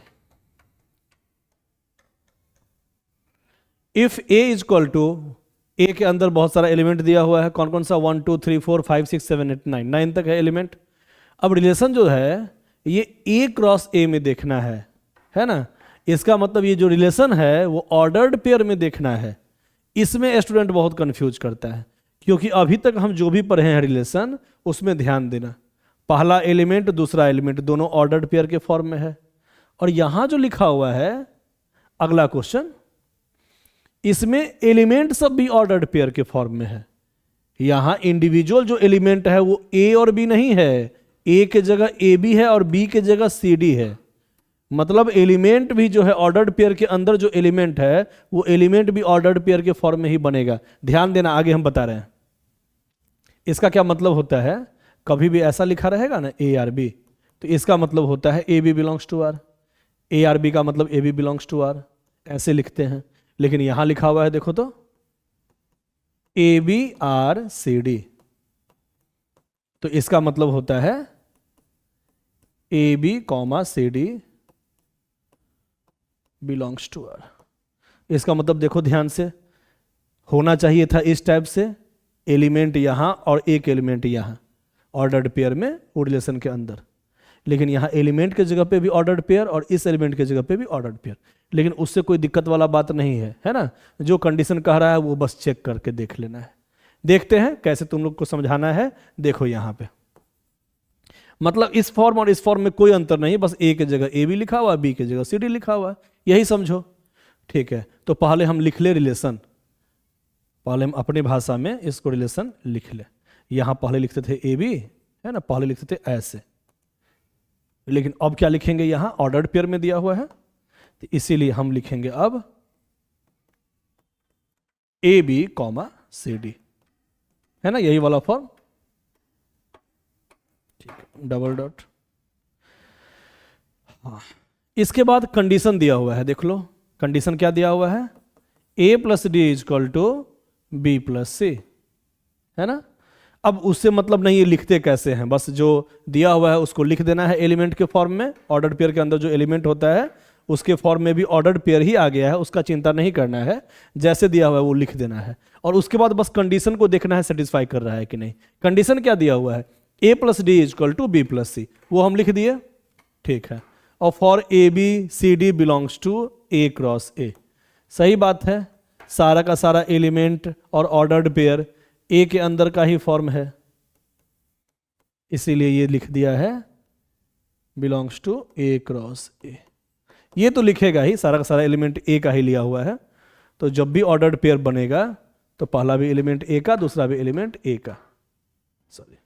if A is equal to, A के अंदर बहुत सारा एलिमेंट दिया हुआ है, कौन कौन सा 1 2 3 4 5 6 7 8 9, 9 तक है एलिमेंट। अब रिलेशन जो है ये ए क्रॉस ए में देखना है ना। इसका मतलब ये जो रिलेशन है वो ऑर्डर्ड पेयर में देखना है। इसमें स्टूडेंट बहुत कंफ्यूज करता है, क्योंकि अभी तक हम जो भी पढ़े हैं रिलेशन उसमें ध्यान देना, पहला एलिमेंट दूसरा एलिमेंट दोनों ऑर्डर्ड पेयर के फॉर्म में है। और यहां जो लिखा हुआ है अगला क्वेश्चन, इसमें एलिमेंट सब भी ऑर्डर्ड पेयर के फॉर्म में है। यहां इंडिविजुअल जो एलिमेंट है वो ए और बी नहीं है, ए के जगह ए बी है और बी के जगह सी डी है। मतलब एलिमेंट भी जो है ऑर्डर्ड पेयर के अंदर जो एलिमेंट है वो एलिमेंट भी ऑर्डर्ड पेयर के फॉर्म में ही बनेगा। ध्यान देना, आगे हम बता रहे हैं इसका क्या मतलब होता है। कभी भी ऐसा लिखा रहेगा ना ए आर बी, तो इसका मतलब होता है A B belongs to R, A R B का मतलब A B belongs to R, ऐसे लिखते हैं। लेकिन यहां लिखा हुआ है देखो तो A B R C D, तो इसका मतलब होता है A B comma C D belongs to R. इसका मतलब देखो ध्यान से, होना चाहिए था इस टाइप से, एलिमेंट यहां और एक एलिमेंट यहां, ऑर्डर्ड पेयर में वो रिलेशन के अंदर। लेकिन यहाँ एलिमेंट के जगह पे भी ऑर्डर्ड पेयर और इस एलिमेंट के जगह पे भी ऑर्डर्ड पेयर, लेकिन उससे कोई दिक्कत वाला बात नहीं है ना। जो कंडीशन कह रहा है वो बस चेक करके देख लेना है। देखते हैं कैसे तुम लोग को समझाना है। देखो यहाँ पे मतलब इस फॉर्म और इस फॉर्म में कोई अंतर नहीं, बस ए की जगह ए बी लिखा हुआ, बी की जगह सी डी लिखा हुआ, यही समझो। ठीक है, तो पहले हम लिख ले रिलेशन, पहले हम अपनी भाषा में इसको रिलेशन लिख ले। यहां पहले लिखते थे ए बी, है ना, पहले लिखते थे ऐसे, लेकिन अब क्या लिखेंगे, यहां ऑर्डर्ड पेयर में दिया हुआ है, तो इसीलिए हम लिखेंगे अब A B comma C D, है ना, यही वाला फॉर्म। ठीक है, डबल डॉट। हाँ, इसके बाद कंडीशन दिया हुआ है, देख लो कंडीशन क्या दिया हुआ है, a plus D is equal to B plus C, है ना। अब उससे मतलब नहीं ये लिखते कैसे हैं, बस जो दिया हुआ है उसको लिख देना है एलिमेंट के फॉर्म में। ऑर्डर्ड पेयर के अंदर जो एलिमेंट होता है उसके फॉर्म में भी ऑर्डर्ड पेयर ही आ गया है, उसका चिंता नहीं करना है, जैसे दिया हुआ है वो लिख देना है। और उसके बाद बस कंडीशन को देखना है सेटिस्फाई कर रहा है कि नहीं। कंडीशन क्या दिया हुआ है, a plus D is equal to B plus C, वो हम लिख दिए, ठीक है। और for A B C D belongs to A cross A, सही बात है, सारा का सारा एलिमेंट और ऑर्डर्ड पेयर ए के अंदर का ही फॉर्म है, इसीलिए ये लिख दिया है belongs to A cross A. ये तो लिखेगा ही, सारा का सारा एलिमेंट ए का ही लिया हुआ है, तो जब भी ऑर्डर्ड पेयर बनेगा तो पहला भी एलिमेंट ए का, दूसरा भी एलिमेंट ए का, सॉरी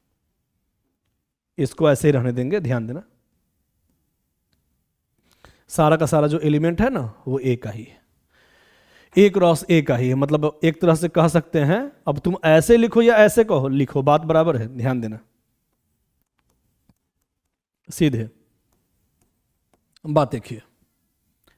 इसको ऐसे ही रहने देंगे, ध्यान देना। सारा का सारा जो एलिमेंट है ना वो ए का ही है, ए क्रॉस ए का ही है। मतलब एक तरह से कह सकते हैं, अब तुम ऐसे लिखो या ऐसे कहो, लिखो बात बराबर है, ध्यान देना, सीधे बात देखिए,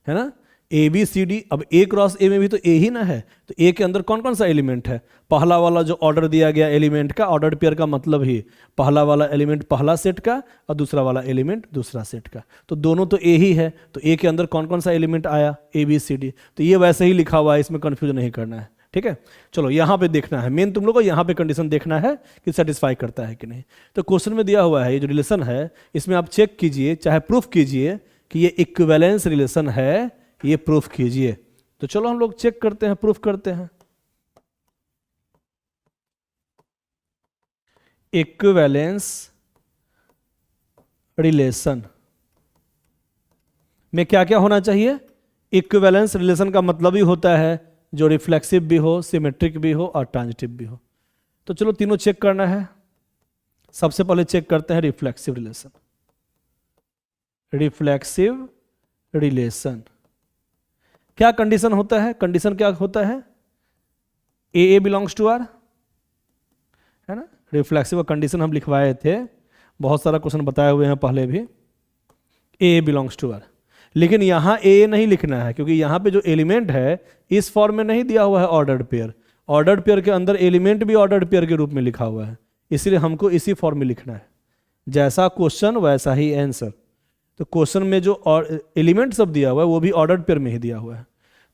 है ना। ए बी सी डी, अब ए क्रॉस ए में भी तो ए ही ना है, तो ए के अंदर कौन कौन सा एलिमेंट है, पहला वाला जो ऑर्डर दिया गया एलिमेंट का, ऑर्डर्ड पेयर का मतलब ही पहला वाला एलिमेंट पहला सेट का और दूसरा वाला एलिमेंट दूसरा सेट का, तो दोनों तो ए ही है, तो ए के अंदर कौन कौन सा एलिमेंट आया, ए बी सी डी, तो ये वैसे ही लिखा हुआ है, इसमें कंफ्यूज नहीं करना है, ठीक है। चलो यहाँ पे देखना है, मेन तुम लोग को यहाँ पे कंडीशन देखना है कि सेटिस्फाई करता है कि नहीं। तो क्वेश्चन में दिया हुआ है ये जो रिलेशन है, इसमें आप चेक कीजिए, चाहे प्रूफ कीजिए कि ये इक्विवेलेंस रिलेशन है, ये प्रूफ कीजिए। तो चलो हम लोग चेक करते हैं, प्रूफ करते हैं। इक्विवेलेंस रिलेशन में क्या क्या होना चाहिए, इक्विवेलेंस रिलेशन का मतलब ही होता है जो रिफ्लेक्सिव भी हो, सिमेट्रिक भी हो और ट्रांजिटिव भी हो। तो चलो तीनों चेक करना है। सबसे पहले चेक करते हैं रिफ्लेक्सिव रिलेशन। रिफ्लेक्सिव रिलेशन क्या कंडीशन होता है, कंडीशन क्या होता है, ए बिलोंग्स टू आर, है ना। रिफ्लेक्सिव का कंडीशन हम लिखवाए थे, बहुत सारा क्वेश्चन बताए हुए हैं पहले भी, ए बिलोंग्स टू आर। लेकिन यहाँ ए नहीं लिखना है, क्योंकि यहाँ पे जो एलिमेंट है इस फॉर्म में नहीं दिया हुआ है ऑर्डर्ड पेयर, ऑर्डर्ड पेयर के अंदर एलिमेंट भी ऑर्डर्ड पेयर के रूप में लिखा हुआ है, इसलिए हमको इसी फॉर्म में लिखना है। जैसा क्वेश्चन वैसा ही आंसर। तो क्वेश्चन में जो एलिमेंट सब दिया हुआ है वो भी ऑर्डर्ड पेयर में ही दिया हुआ है,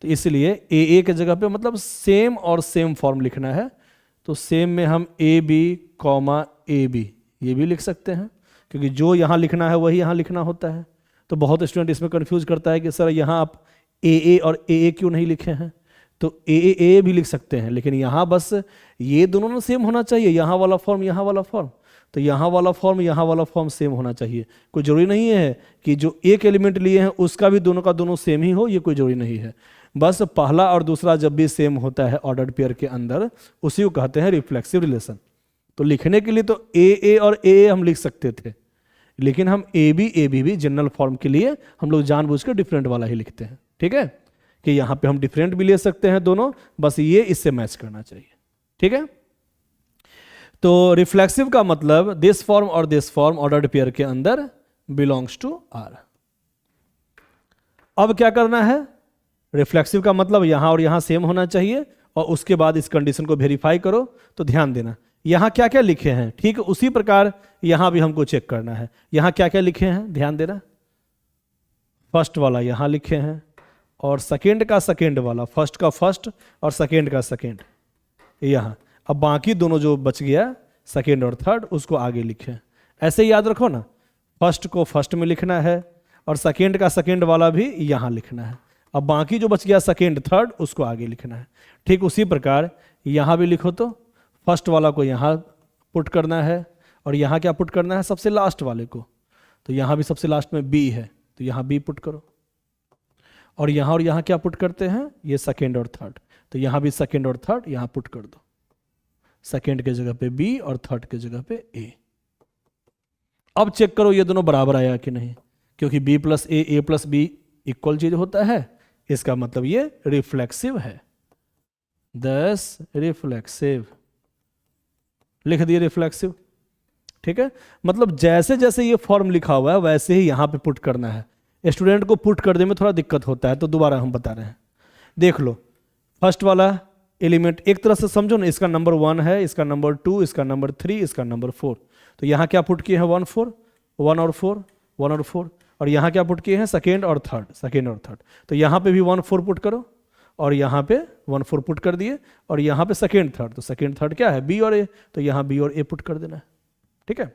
तो इसलिए ए के जगह पे मतलब सेम और सेम फॉर्म लिखना है। तो सेम में हम A B comma A B ये भी लिख सकते हैं, क्योंकि जो यहाँ लिखना है वही यहाँ लिखना होता है। तो बहुत स्टूडेंट इसमें कंफ्यूज करता है कि सर यहाँ आप ए और ए क्यों नहीं लिखे हैं, तो ए भी लिख सकते हैं, लेकिन यहाँ बस ये दोनों ना सेम होना चाहिए, यहाँ वाला फॉर्म यहाँ वाला फॉर्म, तो यहाँ वाला फॉर्म यहाँ वाला फॉर्म सेम होना चाहिए। कोई जरूरी नहीं है कि जो एक एलिमेंट लिए हैं उसका भी दोनों का दोनों सेम ही हो, ये कोई जरूरी नहीं है। बस पहला और दूसरा जब भी सेम होता है ऑर्डर्ड पेयर के अंदर, उसी को कहते हैं रिफ्लेक्सिव रिलेशन। तो लिखने के लिए तो ए और ए हम लिख सकते थे, लेकिन हम ए बी भी जनरल फॉर्म के लिए हम लोग जानबूझ के डिफरेंट वाला ही लिखते हैं, ठीक है, कि यहाँ पे हम डिफरेंट भी ले सकते हैं दोनों, बस ये इससे मैच करना चाहिए, ठीक है। तो रिफ्लेक्सिव का मतलब दिस फॉर्म और दिस फॉर्म ऑर्डर्ड पेयर के अंदर बिलोंग्स टू आर। अब क्या करना है, रिफ्लेक्सिव का मतलब यहां और यहां सेम होना चाहिए, और उसके बाद इस कंडीशन को वेरीफाई करो। तो ध्यान देना यहां क्या क्या लिखे हैं, ठीक उसी प्रकार यहां भी हमको चेक करना है। यहां क्या क्या लिखे हैं ध्यान देना, फर्स्ट वाला यहां लिखे हैं, और सेकेंड का सेकेंड वाला, फर्स्ट का फर्स्ट और सेकेंड का सेकेंड यहाँ। अब बाकी दोनों जो बच गया सेकेंड और थर्ड उसको आगे लिखें। ऐसे ही याद रखो ना, फर्स्ट को फर्स्ट में लिखना है और सेकेंड का सेकेंड वाला भी यहाँ लिखना है। अब बाकी जो बच गया सेकेंड थर्ड उसको आगे लिखना है। ठीक उसी प्रकार यहाँ भी लिखो, तो फर्स्ट वाला को यहाँ पुट करना है और यहाँ क्या पुट करना है, सबसे लास्ट वाले को। तो यहाँ भी सबसे लास्ट में बी है तो यहाँ बी पुट करो, और यहाँ क्या पुट करते हैं, ये सेकेंड और थर्ड, तो यहाँ भी सेकेंड और थर्ड यहाँ पुट कर दो। सेकेंड के जगह पे बी और थर्ड के जगह पे ए। अब चेक करो ये दोनों बराबर आया कि नहीं, क्योंकि b प्लस ए प्लस बी इक्वल चीज होता है, इसका मतलब ये रिफ्लेक्सिव है। दस रिफ्लेक्सिव लिख दिए, रिफ्लेक्सिव। ठीक है, मतलब जैसे जैसे ये फॉर्म लिखा हुआ है वैसे ही यहाँ पे पुट करना है। स्टूडेंट को पुट करने में थोड़ा दिक्कत होता है, तो दोबारा हम बता रहे हैं। देख लो, फर्स्ट वाला एलिमेंट एक तरह से समझो ना, इसका नंबर 1 है, इसका नंबर 2, इसका नंबर 3, इसका नंबर 4। तो यहाँ क्या पुट किए हैं 1 4, 1 और 4, 1 और 4, और यहाँ क्या पुट किए हैं सेकेंड और थर्ड, सेकेंड और थर्ड। तो यहाँ पे भी 1 4 पुट करो, और यहाँ पे 1 4 पुट कर दिए, और यहाँ पे सेकेंड थर्ड, तो सेकेंड थर्ड क्या है बी और ए, तो यहाँ बी और ए पुट कर देना है। ठीक है,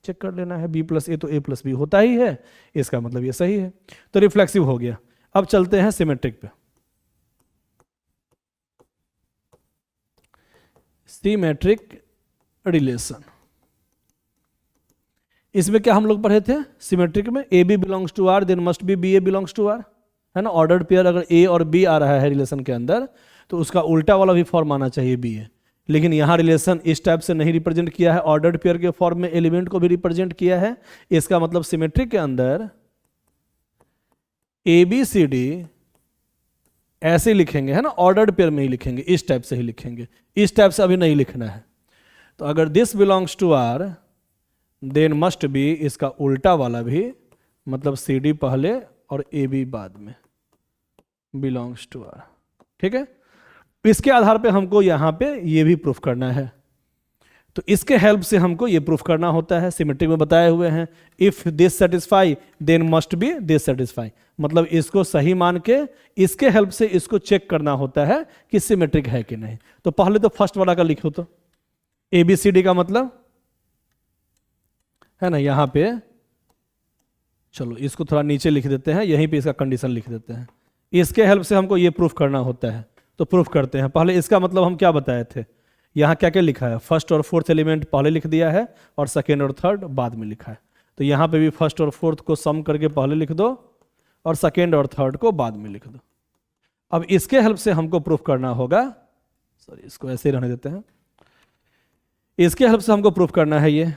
चेक कर लेना है, बी प्लस ए तो ए प्लस बी होता ही है, इसका मतलब ये सही है। तो रिफ्लेक्सिव हो गया। अब चलते हैं सिमेट्रिक पे। सिमेट्रिक रिलेशन, इसमें क्या हम लोग पढ़े थे सिमेट्रिक में, A B belongs to R then must be B A belongs to R, है ना। ऑर्डर्ड पेयर अगर ए और बी आ रहा है रिलेशन के अंदर तो उसका उल्टा वाला भी फॉर्म आना चाहिए बी ए। लेकिन यहाँ रिलेशन इस टाइप से नहीं रिप्रेजेंट किया है, ऑर्डर्ड पेयर के फॉर्म में एलिमेंट को भी रिप्रेजेंट किया है। इसका मतलब सिमेट्रिक के अंदर ए बी सी डी ऐसे लिखेंगे, है ना, ऑर्डर्ड पेयर में ही लिखेंगे, इस टाइप से ही लिखेंगे, इस टाइप से अभी नहीं लिखना है। तो अगर this belongs to R then must be, इसका उल्टा वाला भी, मतलब सी डी पहले और ए बी बाद में, बिलोंग्स टू आर। ठीक है, इसके आधार पे हमको यहाँ पे ये भी प्रूफ करना है। तो इसके हेल्प से हमको ये प्रूफ करना होता है। सिमेट्रिक में बताए हुए हैं, if this satisfy then must be this satisfy, मतलब इसको सही मान के इसके हेल्प से इसको चेक करना होता है कि सिमेट्रिक है कि नहीं। तो पहले तो फर्स्ट वाला का लिखो, तो ए बी सी डी का मतलब है ना, यहाँ पे चलो इसको थोड़ा नीचे लिख देते हैं, यहीं पे इसका कंडीशन लिख देते हैं। इसके हेल्प से हमको ये प्रूफ करना होता है, तो प्रूफ करते हैं। पहले इसका मतलब हम क्या बताए थे, यहाँ क्या क्या लिखा है, फर्स्ट और फोर्थ एलिमेंट पहले लिख दिया है और सेकेंड और थर्ड बाद में लिखा है। तो यहाँ पे भी फर्स्ट और फोर्थ को सम करके पहले लिख दो और सेकेंड और थर्ड को बाद में लिख दो। अब इसके हेल्प से हमको प्रूफ करना होगा, सॉरी इसको ऐसे ही रहने देते हैं, इसके हेल्प से हमको प्रूफ करना है ये।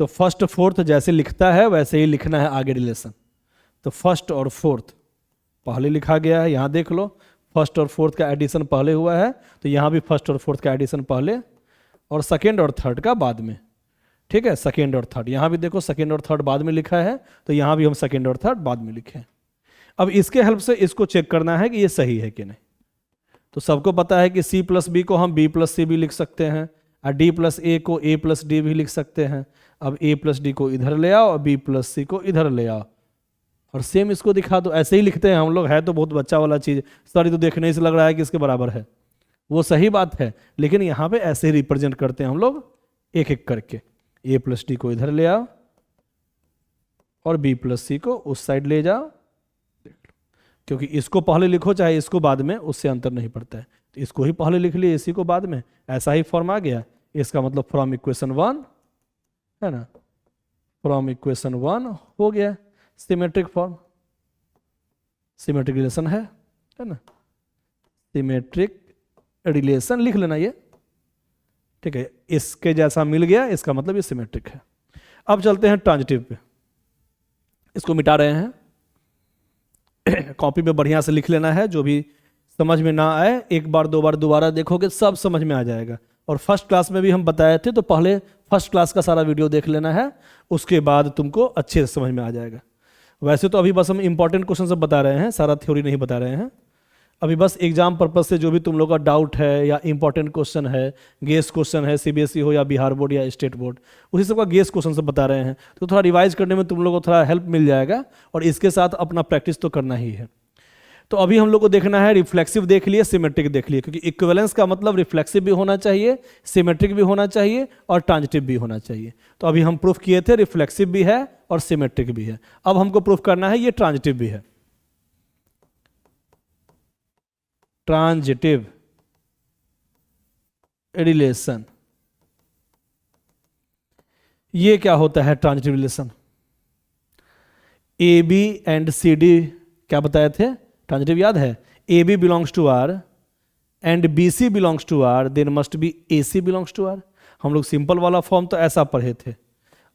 तो फर्स्ट फोर्थ जैसे लिखता है वैसे ही लिखना है आगे रिलेशन। तो फर्स्ट और फोर्थ पहले लिखा गया है, यहाँ देख लो फर्स्ट और फोर्थ का एडिशन पहले हुआ है, तो यहाँ भी फर्स्ट और फोर्थ का एडिशन पहले और सेकेंड और थर्ड का बाद में। ठीक है, सेकेंड और थर्ड, यहाँ भी देखो सेकेंड और थर्ड बाद में लिखा है, तो यहाँ भी हम सेकेंड और थर्ड बाद में लिखे। अब इसके हेल्प से इसको चेक करना है कि ये सही है कि नहीं। तो सबको पता है कि सी प्लस बी को हम बी प्लस सी भी लिख सकते हैं, और डी प्लस ए को ए प्लस डी भी लिख सकते हैं। अब ए प्लस डी को इधर ले आओ और बी प्लस सी को इधर ले आओ, और सेम इसको दिखा दो। ऐसे ही लिखते हैं हम लोग, है तो बहुत बच्चा वाला चीज़, सॉरी तो देखने से लग रहा है कि इसके बराबर है, वो सही बात है, लेकिन यहाँ पे ऐसे ही रिप्रेजेंट करते हैं हम लोग एक एक करके। ए प्लस डी को इधर ले आओ और बी प्लस सी को उस साइड ले जाओ, देख लो, क्योंकि इसको पहले लिखो चाहे इसको बाद में, उससे अंतर नहीं पड़ता है। तो इसको ही पहले लिख लिए, इसी को बाद में, ऐसा ही फॉर्म आ गया। इसका मतलब फ्रॉम इक्वेशन 1, है ना, फ्रॉम इक्वेशन 1 हो गया सिमेट्रिक फॉर्म, सिमेट्रिक रिलेशन है ना, सिमेट्रिक रिलेशन लिख लेना ये। ठीक है, इसके जैसा मिल गया, इसका मतलब ये सिमेट्रिक है। अब चलते हैं ट्रांजिटिव पे, इसको मिटा रहे हैं, कॉपी में बढ़िया से लिख लेना है। जो भी समझ में ना आए एक बार दो बार दोबारा देखोगे सब समझ में आ जाएगा। और फर्स्ट क्लास में भी हम बताए थे, तो पहले फर्स्ट क्लास का सारा वीडियो देख लेना है, उसके बाद तुमको अच्छे से समझ में आ जाएगा। वैसे तो अभी बस हम इंपॉर्टेंट क्वेश्चन सब बता रहे हैं, सारा थ्योरी नहीं बता रहे हैं। अभी बस एग्जाम पर्पज से जो भी तुम लोग का डाउट है या इंपॉर्टेंट क्वेश्चन है, गेस क्वेश्चन है, सीबीएसई हो या बिहार बोर्ड या स्टेट बोर्ड, उसी सब का गेस क्वेश्चन सब बता रहे हैं। तो थोड़ा रिवाइज करने में तुम लोग को थोड़ा हेल्प मिल जाएगा, और इसके साथ अपना प्रैक्टिस तो करना ही है। तो अभी हम लोग को देखना है, रिफ्लेक्सिव देख लिए, सिमेट्रिक देख लिए, क्योंकि इक्विवेलेंस का मतलब रिफ्लेक्सिव भी होना चाहिए, सिमेट्रिक भी होना चाहिए और ट्रांजिटिव भी होना चाहिए। तो अभी हम प्रूफ किए थे रिफ्लेक्सिव भी है और सिमेट्रिक भी है। अब हमको प्रूफ करना है ये ट्रांजिटिव भी है। ट्रांजिटिव रिलेशन, ये क्या होता है transitive relation? A B and C D क्या बताए थे ट्रांजिटिव, याद है? A B belongs to R and B C belongs to R, then must be A C belongs to R. हम लोग सिंपल वाला फॉर्म तो ऐसा पढ़े थे,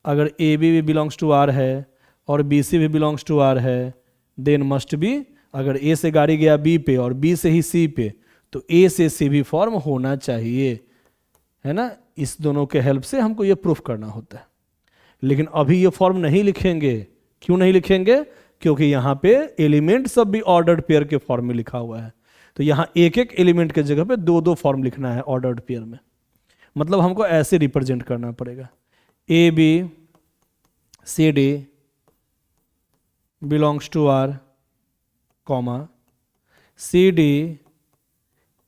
अगर ए बी भी बिलोंग्स टू आर है और बी सी भी बिलोंग्स टू आर है, देन मस्ट बी, अगर ए से गाड़ी गया बी पे और बी से ही सी पे, तो ए से सी भी फॉर्म होना चाहिए, है ना? इस दोनों के हेल्प से हमको ये प्रूफ करना होता है। लेकिन अभी ये फॉर्म नहीं लिखेंगे। क्यों नहीं लिखेंगे? क्योंकि यहाँ पे एलिमेंट सब भी ऑर्डर्ड पेयर के फॉर्म में लिखा हुआ है, तो यहाँ एक एक एलिमेंट के जगह पे दो दो फॉर्म लिखना है ऑर्डर्ड पेयर में। मतलब हमको ऐसे रिप्रेजेंट करना पड़ेगा, A B C D belongs to R, comma C D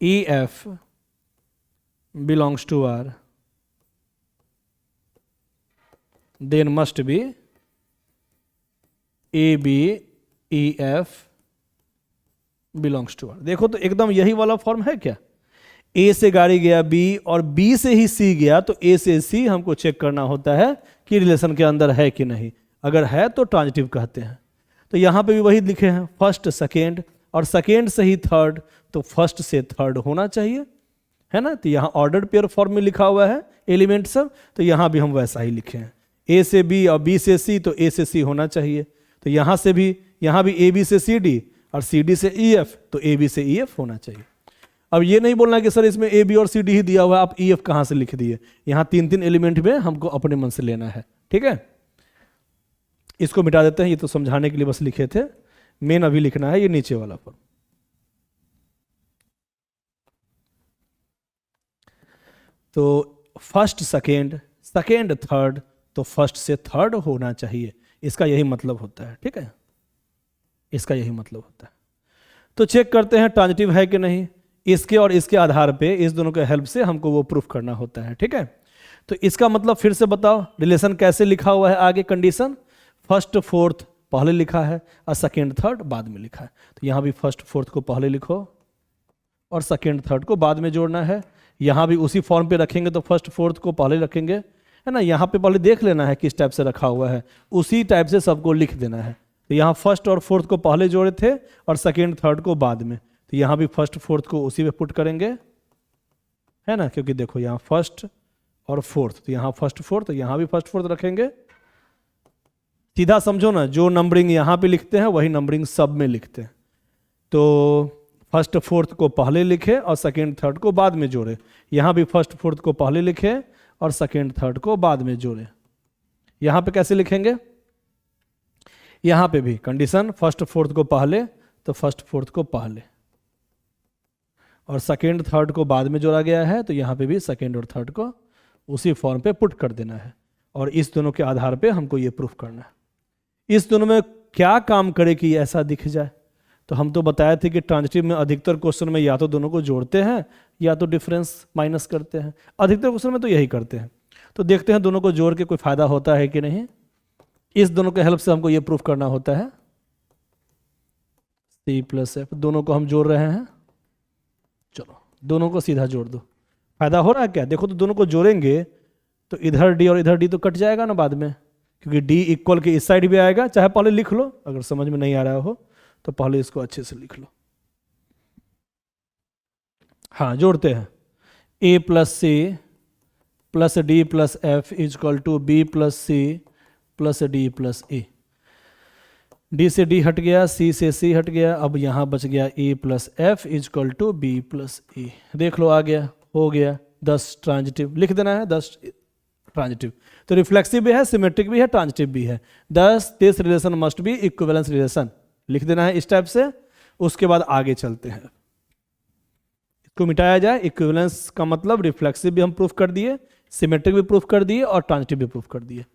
E F belongs to R, then must be A B E F belongs to R. देखो तो एकदम यही वाला फॉर्म है क्या? ए से गाड़ी गया बी और बी से ही सी गया, तो ए से सी हमको चेक करना होता है कि रिलेशन के अंदर है कि नहीं। अगर है तो ट्रांजिटिव कहते हैं। तो यहाँ पे भी वही लिखे हैं, फर्स्ट सेकेंड, और सेकेंड से ही थर्ड, तो फर्स्ट से थर्ड होना चाहिए, है ना? तो यहाँ ऑर्डर्ड पेयर फॉर्म में लिखा हुआ है एलिमेंट सब, तो यहाँ भी हम वैसा ही लिखे हैं, ए से बी और बी से सी, तो ए से सी होना चाहिए। तो यहाँ से भी, यहाँ भी ए बी से सी डी और सी डी से ई एफ, तो ए बी से ई एफ होना चाहिए। अब ये नहीं बोलना कि सर इसमें ए बी और सी डी ही दिया हुआ है, आप ई एफ कहाँ से लिख दिए? यहाँ तीन तीन एलिमेंट में हमको अपने मन से लेना है, ठीक है? इसको मिटा देते हैं, ये तो समझाने के लिए बस लिखे थे। मेन अभी लिखना है ये नीचे वाला पर। तो फर्स्ट सेकेंड, सेकेंड थर्ड, तो फर्स्ट से थर्ड होना चाहिए, इसका यही मतलब होता है, ठीक है? इसका यही मतलब होता है। तो चेक करते हैं ट्रांजिटिव है कि नहीं। इसके और इसके आधार पे, इस दोनों के हेल्प से हमको वो प्रूफ करना होता है, ठीक है? तो इसका मतलब फिर से बताओ, रिलेशन कैसे लिखा हुआ है आगे? कंडीशन फर्स्ट फोर्थ पहले लिखा है और सेकेंड थर्ड बाद में लिखा है। तो यहाँ भी फर्स्ट फोर्थ को पहले लिखो और सेकेंड थर्ड को बाद में जोड़ना है। यहाँ भी उसी फॉर्म पे रखेंगे तो फर्स्ट फोर्थ को पहले रखेंगे, है ना? यहाँ पे पहले देख लेना है किस टाइप से रखा हुआ है, उसी टाइप से सबको लिख देना है। तो यहाँ फर्स्ट और फोर्थ को पहले जोड़े थे और सेकेंड थर्ड को बाद में, तो यहाँ भी फर्स्ट फोर्थ को उसी में पुट करेंगे, है ना? क्योंकि देखो यहाँ फर्स्ट और फोर्थ, तो यहाँ फर्स्ट फोर्थ, तो यहाँ भी फर्स्ट फोर्थ रखेंगे। सीधा समझो ना, जो नंबरिंग यहाँ पे लिखते हैं वही नंबरिंग सब में लिखते हैं। तो फर्स्ट फोर्थ को पहले लिखे और सेकेंड थर्ड को बाद में जोड़े। यहाँ भी फर्स्ट फोर्थ को पहले लिखे और सेकेंड थर्ड को बाद में जोड़े। यहाँ पे कैसे लिखेंगे? यहाँ पे भी कंडीशन फर्स्ट फोर्थ को पहले, तो फर्स्ट फोर्थ को पहले और सेकेंड थर्ड को बाद में जोड़ा गया है, तो यहाँ पे भी सेकेंड और थर्ड को उसी फॉर्म पे पुट कर देना है। और इस दोनों के आधार पे हमको ये प्रूफ करना है। इस दोनों में क्या काम करे कि ऐसा दिख जाए? तो हम तो बताए थे कि ट्रांजिटिव में अधिकतर क्वेश्चन में या तो दोनों को जोड़ते हैं या तो डिफरेंस माइनस करते हैं। अधिकतर क्वेश्चन में तो यही करते हैं। तो देखते हैं दोनों को जोड़ के कोई फायदा होता है कि नहीं। इस दोनों के हेल्प से हमको ये प्रूफ करना होता है, सी प्लस एफ, दोनों को हम जोड़ रहे हैं। चलो दोनों को सीधा जोड़ दो, फायदा हो रहा है क्या? देखो तो दोनों को जोड़ेंगे तो इधर डी और इधर डी तो कट जाएगा ना बाद में, क्योंकि डी इक्वल के इस साइड भी आएगा। चाहे पहले लिख लो, अगर समझ में नहीं आ रहा हो तो पहले इसको अच्छे से लिख लो। हाँ जोड़ते हैं, A plus C plus D plus F is equal to B plus C plus D plus A. D से डी हट गया, सी से सी हट गया, अब यहाँ बच गया A plus F is equal to B plus A. देख लो आ गया, हो गया 10 ट्रांजिटिव। लिख देना है 10 ट्रांजिटिव। तो रिफ्लेक्सिव भी है, सिमेट्रिक भी है, ट्रांजिटिव भी है। 10 this relation must be equivalence relation, लिख देना है इस टाइप से। उसके बाद आगे चलते हैं, इसको मिटाया जाए। इक्विवेलेंस का मतलब रिफ्लेक्सिव भी हम प्रूफ कर दिए, सिमेट्रिक भी प्रूफ कर दिए और ट्रांजिटिव भी प्रूफ कर दिए।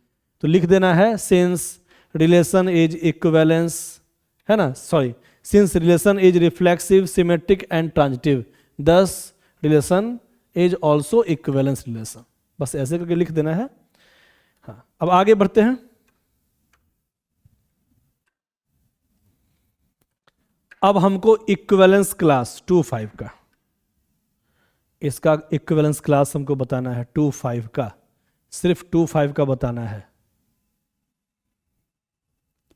तो लिख देना है सिंस रिलेशन इज इक्विवेलेंस, है ना? Sorry, since relation is reflexive, symmetric and transitive, thus relation is also equivalence relation. बस ऐसे करके लिख देना है। हाँ, अब आगे बढ़ते हैं। अब हमको इक्विवेलेंस क्लास 2-5 का, इसका इक्विवेलेंस क्लास हमको बताना है 2-5 का, सिर्फ 2-5 का बताना है।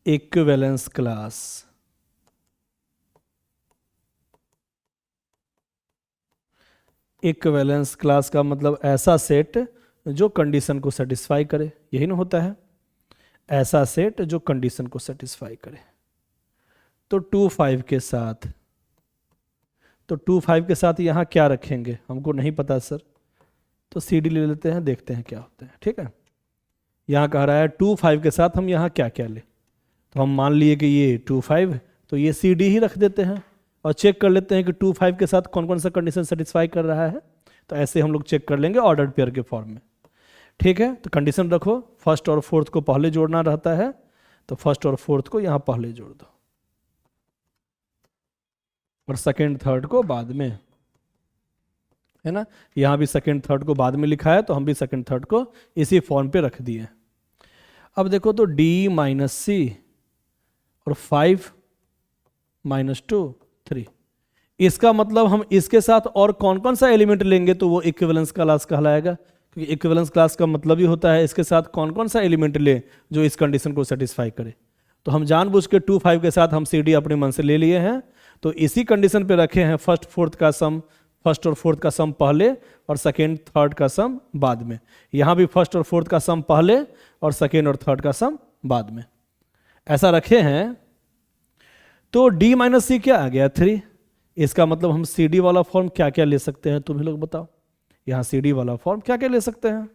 इक्विवेलेंस क्लास इक्विवेलेंस क्लास का मतलब ऐसा सेट जो कंडीशन को सेटिस्फाई करे, यही ना होता है, ऐसा सेट जो कंडीशन को सेटिस्फाई करे। तो 2-5 के साथ, तो 2-5 के साथ यहाँ क्या रखेंगे हमको नहीं पता सर, तो CD ले लेते हैं, देखते हैं क्या होता है। ठीक है, यहाँ कह रहा है 2-5 के साथ हम यहाँ क्या क्या ले, तो हम मान लिए कि ये 2-5, तो ये CD ही रख देते हैं और चेक कर लेते हैं कि 2-5 के साथ कौन कौन सा कंडीशन सेटिस्फाई कर रहा है। तो ऐसे हम लोग चेक कर लेंगे ऑर्डर्ड पेयर के फॉर्म में। ठीक है, तो कंडीशन रखो, फर्स्ट और फोर्थ को पहले जोड़ना रहता है, तो फर्स्ट और फोर्थ को यहाँ पहले जोड़ दो और सेकेंड थर्ड को बाद में, है ना। यहाँ भी सेकेंड थर्ड को बाद में लिखा है, तो हम भी सेकेंड थर्ड को इसी फॉर्म पे रख दिए। अब देखो तो D - C और 5 - 2 3, इसका मतलब हम इसके साथ और कौन कौन सा एलिमेंट लेंगे तो वो इक्विवेलेंस क्लास कहलाएगा, क्योंकि इक्विवेलेंस क्लास का मतलब ही होता है इसके साथ कौन कौन सा एलिमेंट ले जो इस कंडीशन को सेटिस्फाई करे। तो हम जानबूझ के 2-5 के साथ हम CD अपने मन से ले लिए हैं, तो इसी कंडीशन पे रखे हैं फर्स्ट फोर्थ का सम, फर्स्ट और फोर्थ का सम पहले और सेकेंड थर्ड का सम बाद में। यहाँ भी फर्स्ट और फोर्थ का सम पहले और सेकेंड और थर्ड का सम बाद में, ऐसा रखे हैं। तो D - C क्या आ गया 3, इसका मतलब हम CD वाला फॉर्म क्या क्या ले सकते हैं, तुम ही लोग बताओ। यहाँ CD वाला फॉर्म क्या क्या ले सकते हैं,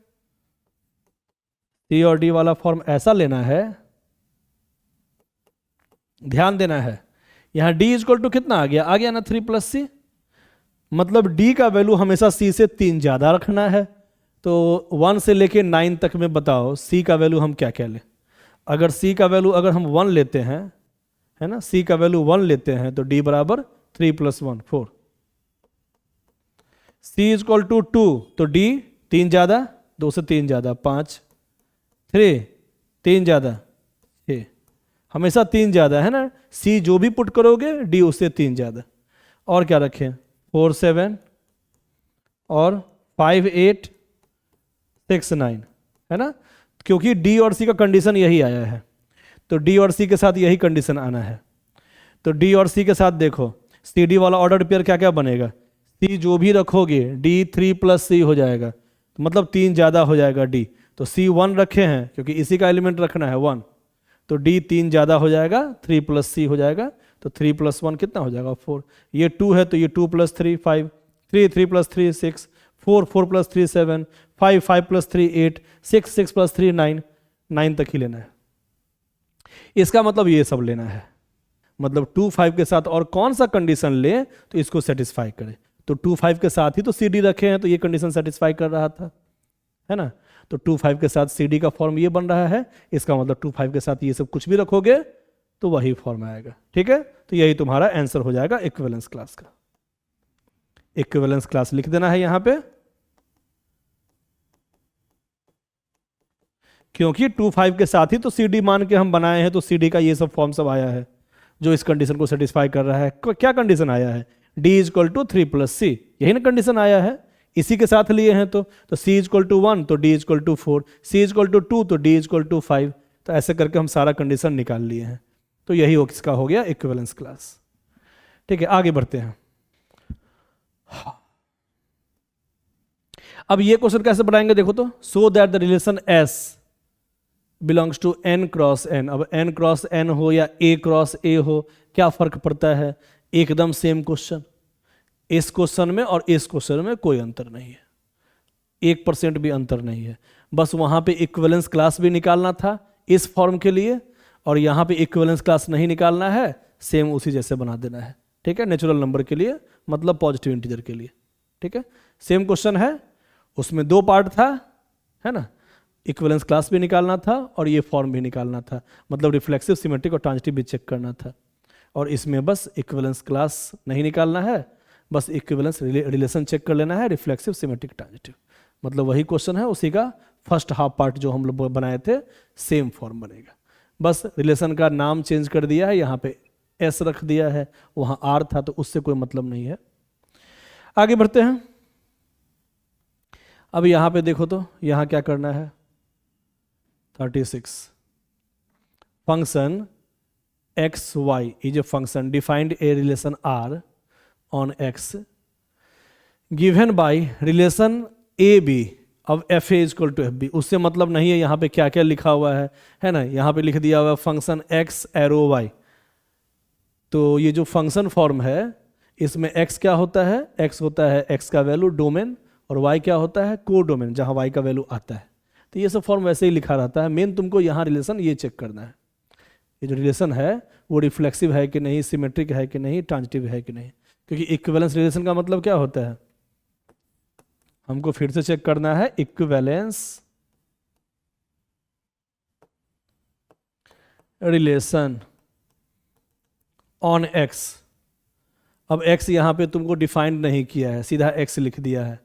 C और D वाला फॉर्म ऐसा लेना है, ध्यान देना है। यहाँ D = कितना आ गया ना 3 + C, मतलब D का वैल्यू हमेशा C से 3 ज्यादा रखना है। तो 1 से लेके 9 तक में बताओ C का वैल्यू हम क्या क्या लें। अगर C का वैल्यू अगर हम 1 लेते हैं, है ना, C का वैल्यू 1 लेते हैं तो D = 3 + 1 4, C = 2, तो D 3 ज्यादा, 2 से 3 ज्यादा 5, 3 3 ज्यादा 6, हमेशा 3 ज्यादा है ना। C जो भी पुट करोगे D उससे 3 ज्यादा। और क्या रखें, 4 7 और 5 8 6 9, है ना, क्योंकि D और C का कंडीशन यही आया है, तो D और C के साथ यही कंडीशन आना है। तो D और C के साथ देखो CD वाला ऑर्डर पेयर क्या क्या बनेगा, C जो भी रखोगे D 3 + C हो जाएगा, तो मतलब 3 ज्यादा हो जाएगा D। तो C 1 रखे हैं क्योंकि इसी का एलिमेंट रखना है 1, तो D 3 ज्यादा हो जाएगा, 3 + C हो जाएगा, तो 3 + 1 कितना हो जाएगा 4। ये 2 है तो ये 2 + 3 5, 3 3 + 3 6, 4 4 + 3 7, 5 5 + 3 8, 6 6 + 3 9, 9 तक ही लेना है। इसका मतलब ये सब लेना है, मतलब 2-5 के साथ और कौन सा कंडीशन ले तो इसको सेटिस्फाई करे। तो 2-5 के साथ ही तो CD रखे हैं, तो ये कंडीशन सेटिस्फाई कर रहा था, है ना। तो 2-5 के साथ CD का फॉर्म ये बन रहा है, इसका मतलब 2-5 के साथ ये सब कुछ भी रखोगे तो वही फॉर्म आएगा। ठीक है, तो यही तुम्हारा आंसर हो जाएगा इक्विवेलेंस क्लास का। इक्विवेलेंस क्लास लिख देना है यहां पे, क्योंकि 2-5 के साथ ही तो CD मान के हम बनाए हैं, तो CD का ये सब फॉर्म सब आया है जो इस कंडीशन को सेटिस्फाई कर रहा है। क्या कंडीशन आया है, D = 3 + C, यही ना कंडीशन आया है, इसी के साथ लिए हैं। तो C = 1 तो D = 4, C = 2 तो D = 5, तो ऐसे करके हम सारा कंडीशन निकाल लिए हैं। तो यही इसका हो गया इक्विवेलेंस क्लास। ठीक है, आगे बढ़ते हैं। अब ये क्वेश्चन कैसे बनाएंगे देखो तो, so that the relation S belongs to N × N। अब N × N हो या A × A हो, क्या फर्क पड़ता है, एकदम सेम क्वेश्चन। इस क्वेश्चन में और इस क्वेश्चन में कोई अंतर नहीं है, 1% भी अंतर नहीं है। बस वहां पे इक्विवेलेंस क्लास भी निकालना था इस फॉर्म के लिए, और यहाँ पे इक्विवेलेंस क्लास नहीं निकालना है, सेम उसी जैसे बना देना है। ठीक है, नेचुरल नंबर के लिए, मतलब पॉजिटिव इंटीजर के लिए। ठीक है, सेम क्वेश्चन है, उसमें 2 पार्ट था, है ना, इक्विवेलेंस क्लास भी निकालना था और ये फॉर्म भी निकालना था, मतलब रिफ्लेक्सिव, सिमेट्रिक और ट्रांजिटिव भी चेक करना था। और इसमें बस इक्विवेलेंस क्लास नहीं निकालना है, बस इक्विवेलेंस रिलेशन चेक कर लेना है, रिफ्लेक्सिव, सिमेट्रिक, ट्रांजिटिव। मतलब वही क्वेश्चन है, उसी का फर्स्ट हाफ पार्ट जो हम लोग बनाए थे सेम फॉर्म बनेगा। बस रिलेशन का नाम चेंज कर दिया है, यहाँ पे एस रख दिया है, वहाँ आर था तो उससे कोई मतलब नहीं है। आगे बढ़ते हैं। अब यहाँ पे देखो तो यहाँ क्या करना है, 36 function X Y is a function defined a relation R on X given by relation A B. अब F A is equal to F B, उससे मतलब नहीं है यहाँ पे क्या क्या लिखा हुआ है ना। यहाँ पे लिख दिया हुआ है फंक्शन एक्स एरो वाई। तो ये जो फंक्शन फॉर्म है इसमें एक्स क्या होता है, एक्स होता है एक्स का वैल्यू डोमेन, और वाई क्या होता है को डोमेन, जहाँ वाई का वैल्यू आता है। तो ये सब फॉर्म वैसे ही लिखा रहता है। मेन तुमको यहाँ रिलेशन ये चेक करना है, ये जो रिलेशन है वो रिफ्लेक्सिव है कि नहीं, सिमेट्रिक है कि नहीं, ट्रांजिटिव है कि नहीं। क्योंकि इक्विवेलेंस रिलेशन का मतलब क्या होता है, हमको फिर से चेक करना है इक्विवेलेंस रिलेशन ऑन एक्स। अब एक्स यहाँ पे तुमको डिफाइंड नहीं किया है, सीधा एक्स लिख दिया है,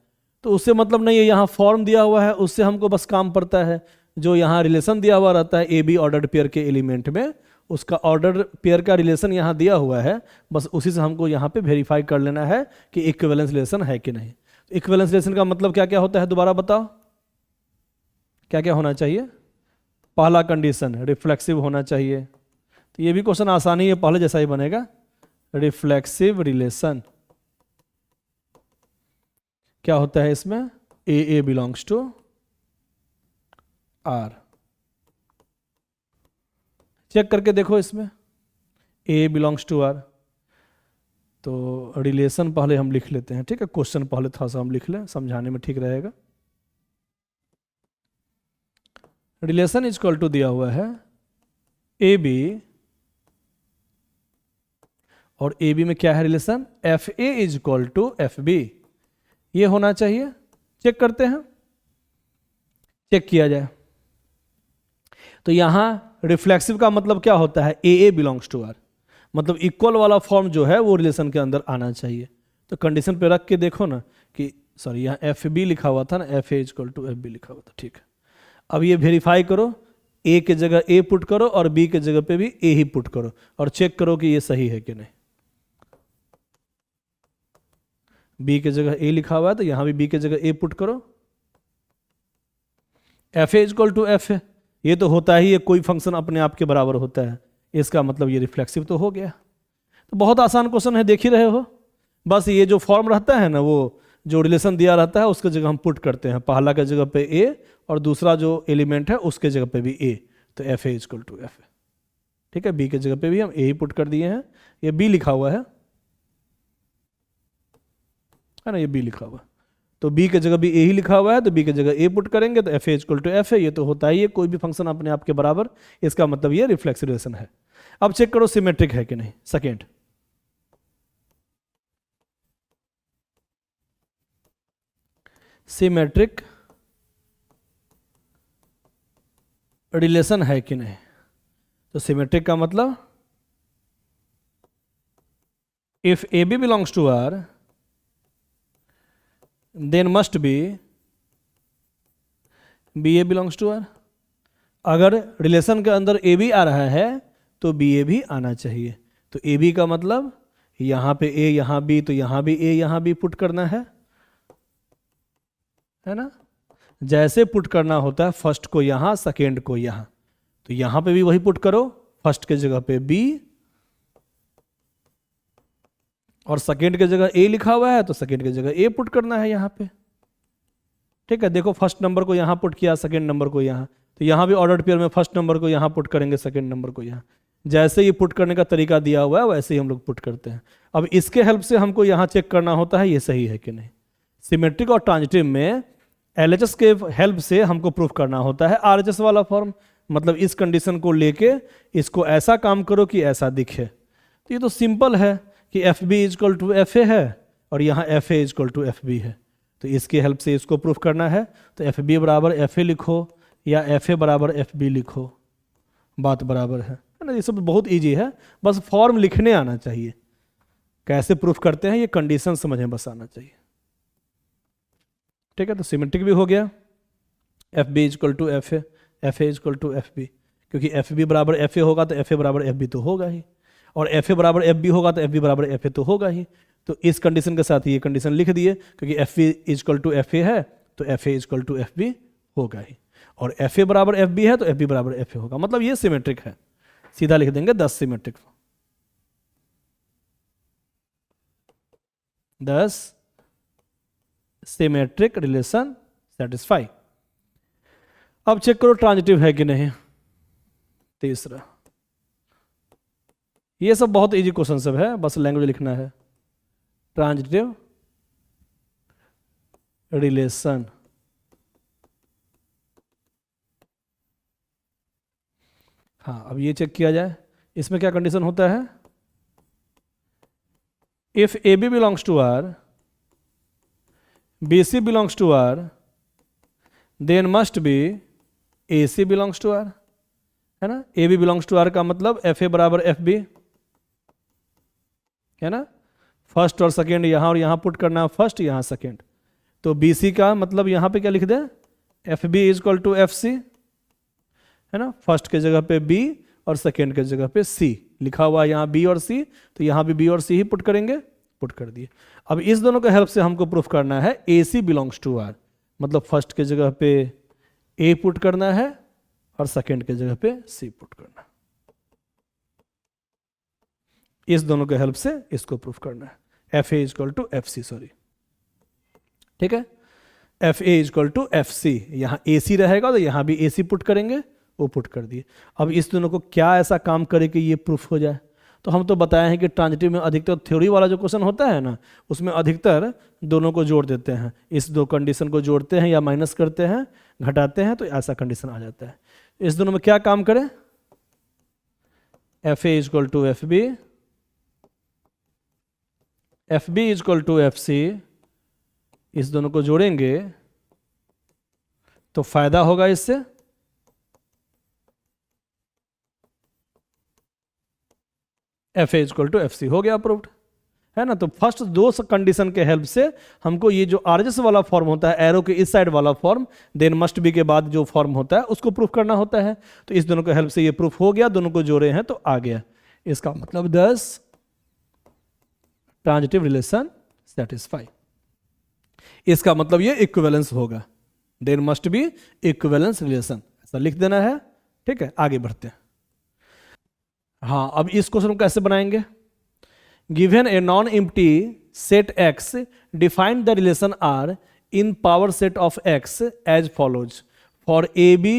तो उससे मतलब नहीं है। यहाँ फॉर्म दिया हुआ है, उससे हमको बस काम पड़ता है। जो यहाँ रिलेशन दिया हुआ रहता है ए बी ऑर्डर्ड पेयर के एलिमेंट में, उसका ऑर्डर पेयर का रिलेशन यहाँ दिया हुआ है, बस उसी से हमको यहाँ पे वेरीफाई कर लेना है कि इक्विवेलेंस रिलेशन है कि नहीं। इक्विवेलेंस रिलेशन का मतलब क्या क्या होता है, दोबारा बताओ क्या क्या होना चाहिए। पहला कंडीशन रिफ्लेक्सिव होना चाहिए, तो ये भी क्वेश्चन आसानी है, पहले जैसा ही बनेगा। रिफ्लेक्सिव रिलेशन क्या होता है इसमें, ए बिलोंग्स टू आर। चेक करके देखो इसमें ए बिलोंग्स टू आर। तो रिलेशन पहले हम लिख लेते हैं, ठीक है। क्वेश्चन पहले थोड़ा सा हम लिख लें, समझाने में ठीक रहेगा। रिलेशन इज इक्वल टू दिया हुआ है ए बी, और ए बी में क्या है relation, F A is equal to F B. ये होना चाहिए। चेक करते हैं, चेक किया जाए। तो यहां रिफ्लेक्सिव का मतलब क्या होता है, ए बिलोंग्स टू आर, मतलब इक्वल वाला फॉर्म जो है वो रिलेशन के अंदर आना चाहिए। तो कंडीशन पे रख के देखो ना कि सॉरी यहाँ एफ बी लिखा हुआ था ना, F A equal to F B लिखा हुआ था, ठीक है। अब ये वेरीफाई करो, ए के जगह ए पुट करो और बी के जगह पे भी ए ही पुट करो, और चेक करो कि ये सही है कि नहीं। बी के जगह ए लिखा हुआ है तो यहां भी बी के जगह ए पुट करो। F A equal to F A, ये तो होता ही है, कोई फंक्शन अपने आप के बराबर होता है, इसका मतलब ये रिफ्लेक्सिव तो हो गया। तो बहुत आसान क्वेश्चन है, देख ही रहे हो। बस ये जो फॉर्म रहता है ना, वो जो रिलेशन दिया रहता है उसके जगह हम पुट करते हैं, पहला के जगह पे ए और दूसरा जो एलिमेंट है उसके जगह पे भी ए, तो F A equal to F A, ठीक है। बी के जगह पे भी हम ए ही पुट कर दिए हैं, ये बी लिखा हुआ है ना, ये बी लिखा हुआ है, तो बी के जगह भी ए ही लिखा हुआ है, तो बी के जगह ए पुट करेंगे तो F A equal to F A. ये तो होता ही है, कोई भी फंक्शन अपने आप के बराबर, इसका मतलब ये रिफ्लेक्सिव रिलेशन है। अब चेक करो सिमेट्रिक है कि नहीं। सेकेंड, सिमेट्रिक रिलेशन है कि नहीं। तो सिमेट्रिक का मतलब if A B belongs to R then must be B A belongs to R. अगर रिलेशन के अंदर ए बी आ रहा है तो बी ए भी आना चाहिए। तो ए बी का मतलब यहां पे ए, यहां बी, तो यहां भी ए, यहां भी पुट करना है ना। जैसे पुट करना होता है फर्स्ट को यहां, सेकेंड को यहां, तो यहां पे भी वही पुट करो, फर्स्ट के जगह पे बी और सेकेंड के जगह ए लिखा हुआ है तो सेकेंड के जगह ए पुट करना है यहां पे, ठीक है। देखो फर्स्ट नंबर को यहां पुट किया, सेकेंड नंबर को यहां, तो यहां भी ऑर्डर्ड पेयर में फर्स्ट नंबर को यहां पुट करेंगे, सेकेंड नंबर को यहां। जैसे ये पुट करने का तरीका दिया हुआ है वैसे ही हम लोग पुट करते हैं। अब इसके हेल्प से हमको यहां चेक करना होता है ये सही है कि नहीं। सिमेट्रिक और ट्रांजिटिव में एलएचएस के हेल्प से हमको प्रूफ करना होता है आरएचएस वाला फॉर्म, मतलब इस कंडीशन को लेके इसको ऐसा काम करो कि ऐसा दिखे। तो ये तो सिंपल है कि F B is equal to F A है और यहाँ F A is equal to F B है, तो इसके हेल्प से इसको प्रूफ करना है। तो एफ बी बराबर एफ ए लिखो या एफ ए बराबर एफ बी लिखो, बात बराबर है है ना, ये सब बहुत इजी है, बस फॉर्म लिखने आना चाहिए। कैसे प्रूफ करते हैं ये कंडीशन समझ बस आना चाहिए। ठीक है, तो सिमेट्रिक भी हो गया, F B is equal to F A, F A is equal to F B, क्योंकि एफ बी बराबर एफ ए होगा तो एफ ए बराबर एफ बी तो होगा ही, और एफ ए बराबर एफ बी होगा तो एफ बी बराबर एफ ए तो होगा ही। तो इस कंडीशन के साथ ये कंडीशन लिख दिए, क्योंकि F B is equal to F A है तो F A is equal to F B होगा ही, और एफ ए बराबर एफ बी है तो एफ बी बराबर एफ ए होगा, मतलब ये सिमेट्रिक है। सीधा लिख देंगे 10 सिमेट्रिक, 10 सिमेट्रिक रिलेशन सेटिस्फाई। अब चेक करो ट्रांजिटिव है कि नहीं। तीसरा, ये सब बहुत इजी क्वेश्चन सब है, बस लैंग्वेज लिखना है। ट्रांजिटिव रिलेशन, हाँ अब ये चेक किया जाए, इसमें क्या कंडीशन होता है, if A B belongs to R, B C belongs to R, then must be A C belongs to R, है ना। A B belongs to R का मतलब एफ ए बराबर एफ बी, है ना, फर्स्ट और सेकेंड यहां और यहां पुट करना, फर्स्ट यहां सेकेंड। तो बी सी का मतलब यहां पे क्या लिख दें, F B is equal to F C, है ना, फर्स्ट के जगह पे बी और सेकेंड के जगह पे सी लिखा हुआ है, यहाँ बी और सी, तो यहाँ भी बी और सी ही पुट करेंगे, पुट कर दिए। अब इस दोनों के हेल्प से हमको प्रूफ करना है A C belongs to are, मतलब फर्स्ट के जगह पे ए पुट करना है और सेकेंड के जगह पे सी पुट करना है। इस दोनों के हेल्प से इसको प्रूफ करना है, F A is equal to F C, sorry, ठीक है, F A is equal to F C, यहां ए सी रहेगा तो यहां भी ए सी पुट करेंगे, वो पुट कर दिए। अब इस दोनों को क्या ऐसा काम करे कि ये प्रूफ हो जाए, तो हम तो बताए हैं कि ट्रांजिटिव में अधिकतर थ्योरी वाला जो क्वेश्चन होता है ना, उसमें अधिकतर दोनों को जोड़ देते हैं, इस दो कंडीशन को जोड़ते हैं या माइनस करते हैं, घटाते हैं, तो ऐसा कंडीशन आ जाता है। इस दोनों में क्या काम करें, F A is equal to F B, F B is equal to F C, इस दोनों को जोड़ेंगे तो फायदा होगा इससे, F A is equal to F C, हो गया अप्रूव्ड, है ना। तो फर्स्ट दो कंडीशन के हेल्प से हमको ये जो आरएचएस वाला फॉर्म होता है, एरो के इस साइड वाला फॉर्म, देन मस्ट बी के बाद जो फॉर्म होता है उसको प्रूफ करना होता है। तो इस दोनों के हेल्प से ये प्रूफ हो गया, दोनों को जोड़े हैं तो आ गया। इसका मतलब 10 ट्रांजिटिव रिलेशन सेटिस्फाई, इसका मतलब ये इक्विवेलेंस होगा, then must be equivalence relation, ऐसा लिख देना है। ठीक है, आगे बढ़ते हैं। हाँ, अब इस क्वेश्चन को कैसे बनाएंगे, given a non empty set X, define the relation R in power set of X as follows, for A B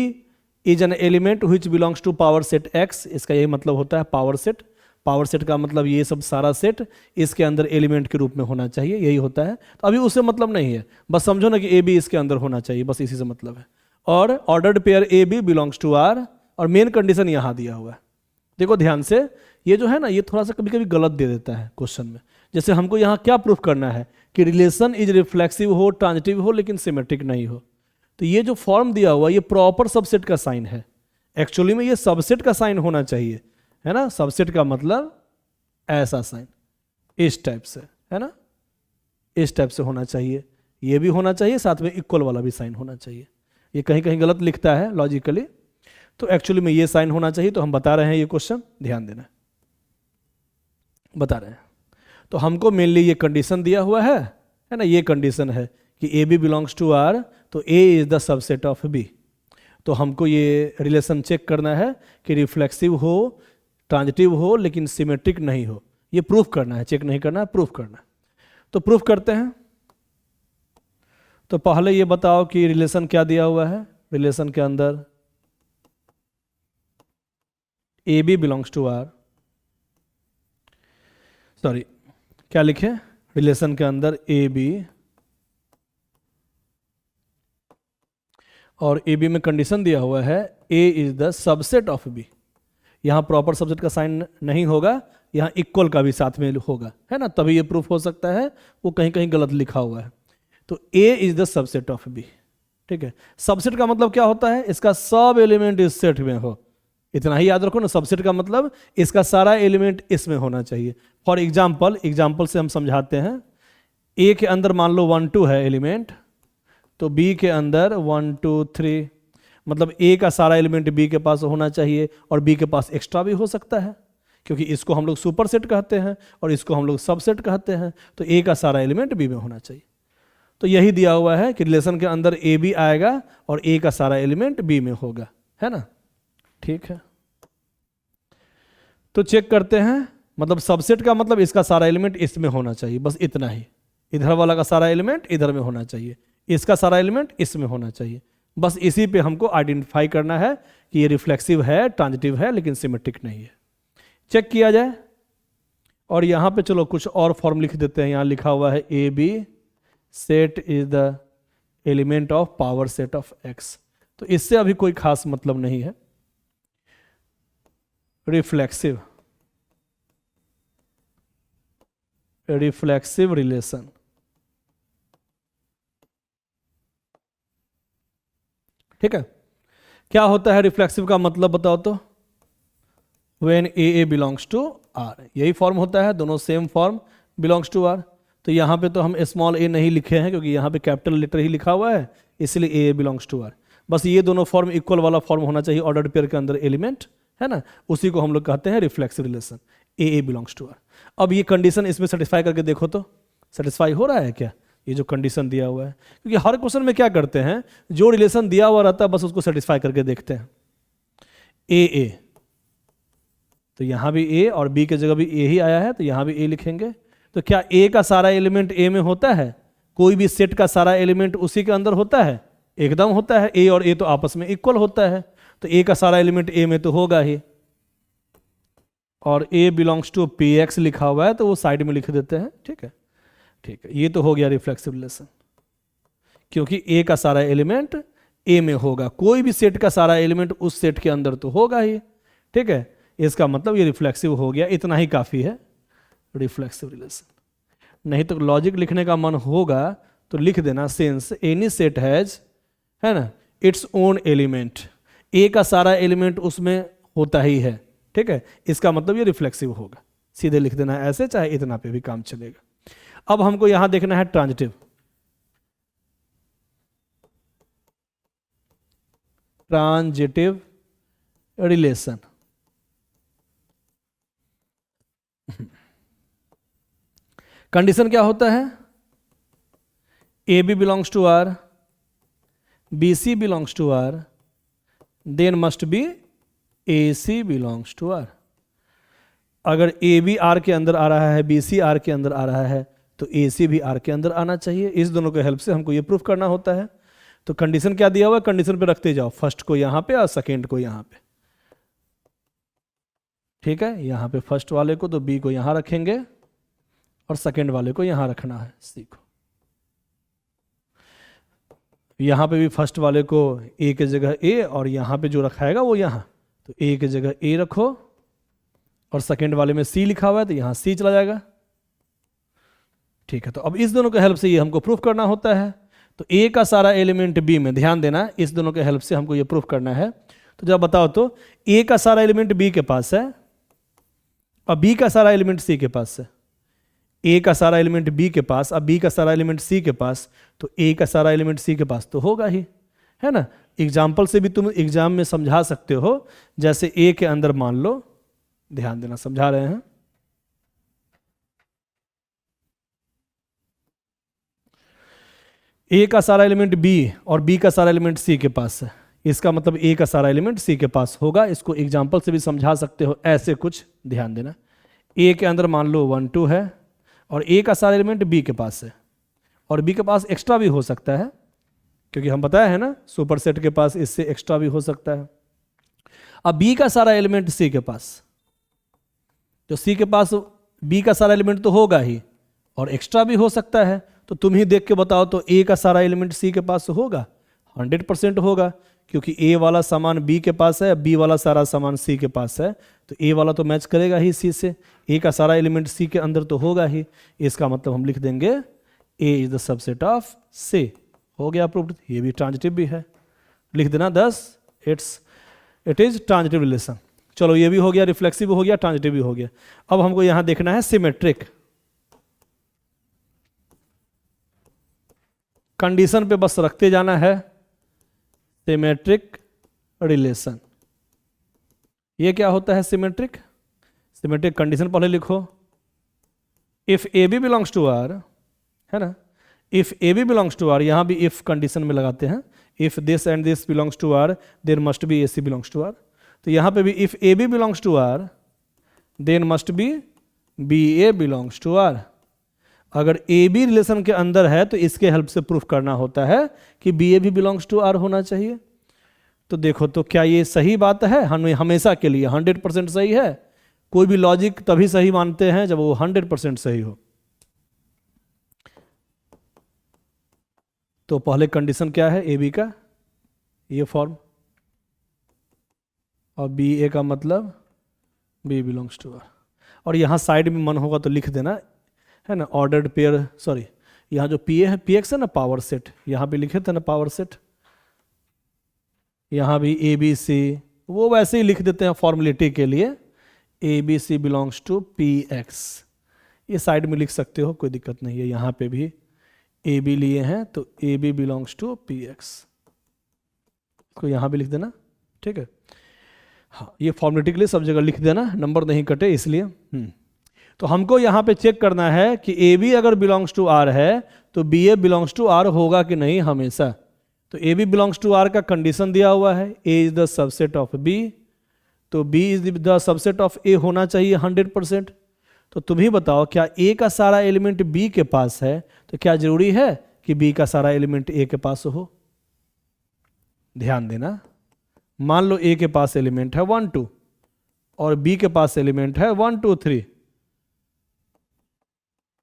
is an element which belongs to power set X. इसका यही मतलब होता है पावर सेट, पावर सेट का मतलब ये सब सारा सेट इसके अंदर एलिमेंट के रूप में होना चाहिए, यही होता है। तो अभी उससे मतलब नहीं है, बस समझो ना कि ए बी इसके अंदर होना चाहिए, बस इसी से मतलब है। और ordered pair A B belongs to R, और मेन कंडीशन यहां दिया हुआ है। देखो ध्यान से, ये जो है ना, ये थोड़ा सा कभी कभी गलत दे देता है क्वेश्चन में। जैसे हमको यहाँ क्या प्रूफ करना है कि रिलेशन इज रिफ्लेक्सिव हो, ट्रांजिटिव हो, लेकिन सिमेट्रिक नहीं हो। तो ये जो फॉर्म दिया हुआ ये प्रॉपर सबसेट का साइन है, एक्चुअली में ये सबसेट का साइन होना चाहिए, है ना। सबसेट का मतलब ऐसा साइन, इस टाइप से, है ना, इस टाइप से होना चाहिए, ये भी होना चाहिए, साथ में इक्वल वाला भी साइन होना चाहिए। ये कहीं कहीं गलत लिखता है लॉजिकली, तो एक्चुअली में ये साइन होना चाहिए। तो हम बता रहे हैं ये क्वेश्चन, ध्यान देना, बता रहे हैं। तो हमको मेनली ये कंडीशन दिया हुआ है ना, ये कंडीशन है कि A B belongs to R, तो A is the subset of B. तो हमको ये रिलेशन चेक करना है कि रिफ्लेक्सिव हो, ट्रांजिटिव हो, लेकिन सिमेट्रिक नहीं हो। ये प्रूफ करना है, चेक नहीं करना है, प्रूफ करना है। तो प्रूफ करते हैं। तो पहले ये बताओ कि रिलेशन क्या दिया हुआ है, रिलेशन के अंदर A B belongs to R, sorry क्या लिखे, रिलेशन के अंदर ए बी, और ए बी में कंडीशन दिया हुआ है A is the subset of B. यहां प्रॉपर सबसेट का साइन नहीं होगा, यहां इक्वल का भी साथ में होगा, है ना, तभी ये प्रूफ हो सकता है। वो कहीं कहीं गलत लिखा हुआ है। तो A is the subset of B, ठीक है। सबसेट का मतलब क्या होता है, इसका सब एलिमेंट इस सेट में हो, इतना ही याद रखो ना, सबसेट का मतलब इसका सारा एलिमेंट इसमें होना चाहिए। फॉर एग्जाम्पल से हम समझाते हैं। ए के अंदर मान लो 1 2 है एलिमेंट, तो बी के अंदर 1 2 3, मतलब ए का सारा एलिमेंट बी के पास होना चाहिए और बी के पास एक्स्ट्रा भी हो सकता है, क्योंकि इसको हम लोग सुपर सेट कहते हैं और इसको हम लोग सबसेट कहते हैं। तो ए का सारा एलिमेंट बी में होना चाहिए। तो यही दिया हुआ है कि रिलेशन के अंदर ए भी आएगा और ए का सारा एलिमेंट बी में होगा, है ना। ठीक है, तो चेक करते हैं। मतलब सबसेट का मतलब इसका सारा एलिमेंट इसमें होना चाहिए, बस इतना ही। इधर वाला का सारा एलिमेंट इधर में होना चाहिए, इसका सारा एलिमेंट इसमें होना चाहिए। बस इसी पे हमको आइडेंटिफाई करना है कि ये रिफ्लेक्सिव है, ट्रांजिटिव है, लेकिन सिमेट्रिक नहीं है। चेक किया जाए। और यहां पे चलो कुछ और फॉर्म लिख देते हैं। यहां लिखा हुआ है A B set is the element of power set of X. तो इससे अभी कोई खास मतलब नहीं है। रिफ्लेक्सिव रिलेशन, ठीक है। क्या होता है रिफ्लेक्सिव का मतलब बताओ तो? When A belongs to R, यही फॉर्म होता है, दोनों same form, belongs to R. तो यहां पे तो हम स्मॉल ए नहीं लिखे हैं क्योंकि यहां पे कैपिटल लेटर ही लिखा हुआ है, इसलिए ए बिलोंग्स टू आर। बस ये दोनों फॉर्म इक्वल वाला फॉर्म होना चाहिए ऑर्डर्ड पेयर के अंदर एलिमेंट, है ना। उसी को हम लोग कहते हैं reflexive relation, A belongs to R. अब ये कंडीशन इसमें सेटिस्फाई करके देखो तो, सेटिस्फाई हो रहा है क्या ये जो कंडीशन दिया हुआ है? क्योंकि हर क्वेश्चन में क्या करते हैं, जो रिलेशन दिया हुआ रहता है बस उसको सेटिस्फाई करके देखते हैं। ए, तो यहां भी ए और बी के जगह भी ए ही आया है, तो यहां भी ए लिखेंगे। तो क्या ए का सारा एलिमेंट ए में होता है? कोई भी सेट का सारा एलिमेंट उसी के अंदर होता है? एकदम होता है। ए और ए तो आपस में इक्वल होता है, तो ए का सारा एलिमेंट ए में तो होगा ही। और ए बिलोंग्स टू पी एक्स लिखा हुआ है तो वो साइड में लिख देते हैं, ठीक है। ठीक है, ये तो हो गया रिफ्लेक्सिव रिलेशन, क्योंकि ए का सारा एलिमेंट ए में होगा, कोई भी सेट का सारा एलिमेंट उस सेट के अंदर तो होगा ही, ठीक है। इसका मतलब ये रिफ्लेक्सिव हो गया, इतना ही काफी है रिफ्लेक्सिव रिलेशन। नहीं तो लॉजिक लिखने का मन होगा तो लिख देना सिंस एनी सेट हैज, है ना, इट्स ओन एलिमेंट, ए का सारा एलिमेंट उसमें होता ही है, ठीक है। इसका मतलब ये रिफ्लेक्सिव होगा, सीधे लिख देना है ऐसे, चाहे इतना पे भी काम चलेगा। अब हमको यहां देखना है ट्रांजिटिव। ट्रांजिटिव रिलेशन, कंडीशन क्या होता है? A B belongs to R, B C belongs to R, then must be A C belongs to R. अगर ए बी आर के अंदर आ रहा है, बी सी आर के अंदर आ रहा है, तो ए सी भी आर के अंदर आना चाहिए। इस दोनों के हेल्प से हमको ये प्रूफ करना होता है। तो कंडीशन क्या दिया हुआ है, कंडीशन पे रखते जाओ, फर्स्ट को यहां पे और सेकेंड को यहां पे, ठीक है। यहां पे फर्स्ट वाले को तो बी को यहां रखेंगे और सेकेंड वाले को यहां रखना है, सी को। यहां पे भी फर्स्ट वाले को ए के जगह ए और यहां पे जो रखाएगा वो यहां, तो ए के जगह ए रखो और सेकेंड वाले में सी लिखा हुआ है तो यहां सी चला जाएगा, ठीक है। तो अब इस दोनों के हेल्प से ये हमको प्रूफ करना होता है। तो ए का सारा एलिमेंट बी में, ध्यान देना, इस दोनों के हेल्प से हमको ये प्रूफ करना है। तो जब बताओ तो ए का सारा एलिमेंट बी के पास है और बी का सारा एलिमेंट सी के पास है। ए का सारा एलिमेंट बी के पास और बी का सारा एलिमेंट सी के पास, तो ए का सारा एलिमेंट सी के पास तो होगा ही, है ना। एग्जाम्पल से भी तुम एग्जाम में समझा सकते हो। जैसे ए के अंदर मान लो, ध्यान देना समझा रहे हैं, ए का सारा एलिमेंट बी और बी का सारा एलिमेंट सी के पास है। इसका मतलब ए का सारा एलिमेंट सी के पास होगा। इसको एग्जाम्पल से भी समझा सकते हो ऐसे कुछ, ध्यान देना। ए के अंदर मान लो 1 2 है और ए का सारा एलिमेंट बी के पास है और बी के पास एक्स्ट्रा भी हो सकता है, क्योंकि हम बताया है ना सुपर सेट के पास इससे एक्स्ट्रा भी हो सकता है। अब बी का सारा एलिमेंट सी के पास, तो सी के पास बी का सारा एलिमेंट तो होगा ही और एक्स्ट्रा भी हो सकता है। तो तुम ही देख के बताओ तो ए का सारा एलिमेंट सी के पास होगा, 100% होगा, क्योंकि ए वाला सामान बी के पास है, बी वाला सारा सामान सी के पास है, तो ए वाला तो मैच करेगा ही सी से। ए का सारा एलिमेंट सी के अंदर तो होगा ही, इसका मतलब हम लिख देंगे ए इज द सबसेट ऑफ सी। हो गया प्रूव्ड। ये भी ट्रांजिटिव भी है, लिख देना 10, it's it is transitive relation. चलो ये भी हो गया, रिफ्लेक्सिव हो गया, ट्रांजिटिव भी हो गया। अब हमको यहां देखना है सिमेट्रिक। कंडीशन पे बस रखते जाना है, सिमेट्रिक रिलेशन। ये क्या होता है सिमेट्रिक? सिमेट्रिक कंडीशन पहले लिखो, if A B belongs to R, है ना, if A B belongs to R, यहां भी इफ कंडीशन में लगाते हैं, if this and this belongs to R then must be A C belongs to R. तो यहां पे भी if A B belongs to R then must be B A belongs to R. अगर A B रिलेशन के अंदर है तो इसके हेल्प से प्रूफ करना होता है कि बी ए भी बिलोंग्स टू आर होना चाहिए। तो देखो, तो क्या ये सही बात है? हमेशा के लिए 100% सही है। कोई भी लॉजिक तभी सही मानते हैं जब वो 100% सही हो। तो पहले कंडीशन क्या है ए बी का? ये फॉर्म, और बी ए का मतलब बी बिलोंग्स टू आर। और यहाँ साइड में मन होगा तो लिख देना, है ना, ऑर्डर्ड पेयर, सॉरी यहाँ जो पी ए है, पी एक्स है ना, पावर सेट, यहाँ पे लिखे थे ना पावर सेट, यहाँ भी ए बी सी, वो वैसे ही लिख देते हैं फॉर्मेलिटी के लिए, A B C belongs to P X. ये साइड में लिख सकते हो, कोई दिक्कत नहीं है। यहाँ पे भी ए बी लिए हैं तो A B belongs to P X, इसको यहाँ भी लिख देना, ठीक है। हाँ, ये फॉर्मेलिटी के लिए सब जगह लिख देना, नंबर नहीं कटे इसलिए। तो हमको यहाँ पे चेक करना है कि ए बी अगर बिलोंग्स टू आर है तो B A belongs to R होगा कि नहीं हमेशा। तो A B belongs to R का कंडीशन दिया हुआ है, A is the subset of B, तो B is the subset of A होना चाहिए 100%। तो तुम ही बताओ, क्या ए का सारा एलिमेंट बी के पास है तो क्या जरूरी है कि बी का सारा एलिमेंट ए के पास हो? ध्यान देना, मान लो ए के पास एलिमेंट है 1 2 और बी के पास एलिमेंट है 1 2 3,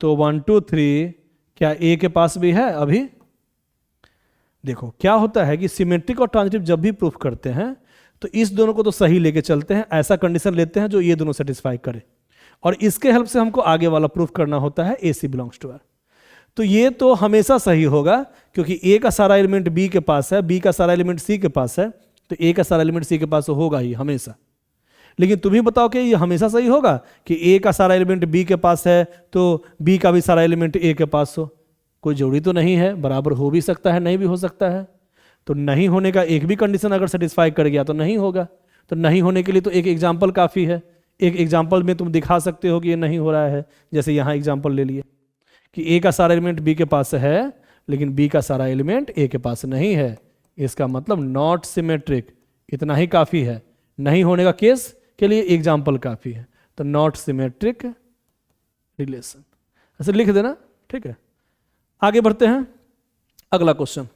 तो 1 2 3 क्या ए के पास भी है? अभी देखो क्या होता है कि सिमेट्रिक और ट्रांजिटिव जब भी प्रूफ करते हैं तो इस दोनों को तो सही लेके चलते हैं, ऐसा कंडीशन लेते हैं जो ये दोनों सेटिस्फाई करे, और इसके हेल्प से हमको आगे वाला प्रूफ करना होता है A C belongs to R. तो ये तो हमेशा सही होगा क्योंकि ए का सारा एलिमेंट बी के पास है, बी का सारा एलिमेंट सी के पास है, तो ए का सारा एलिमेंट सी के पास होगा ही हमेशा। लेकिन तुम ही बताओ कि ये हमेशा सही होगा कि ए का सारा एलिमेंट बी के पास है तो बी का भी सारा एलिमेंट ए के पास हो? कोई जरूरी तो नहीं है, बराबर हो भी सकता है, नहीं भी हो सकता है। तो नहीं होने का एक भी कंडीशन अगर सेटिस्फाई कर गया तो नहीं होगा। तो नहीं होने के लिए तो एक एग्जाम्पल काफ़ी है, एक एग्जाम्पल में तुम दिखा सकते हो कि ये नहीं हो रहा है। जैसे यहाँ एग्जाम्पल ले लिए कि ए का सारा एलिमेंट बी के पास है लेकिन बी का सारा एलिमेंट ए के पास नहीं है, इसका मतलब नॉट सिमेट्रिक, इतना ही काफ़ी है। नहीं होने का केस के लिए एग्जाम्पल काफ़ी है, तो नॉट सिमेट्रिक रिलेशन ऐसे लिख देना, ठीक है। आगे बढ़ते हैं, अगला क्वेश्चन।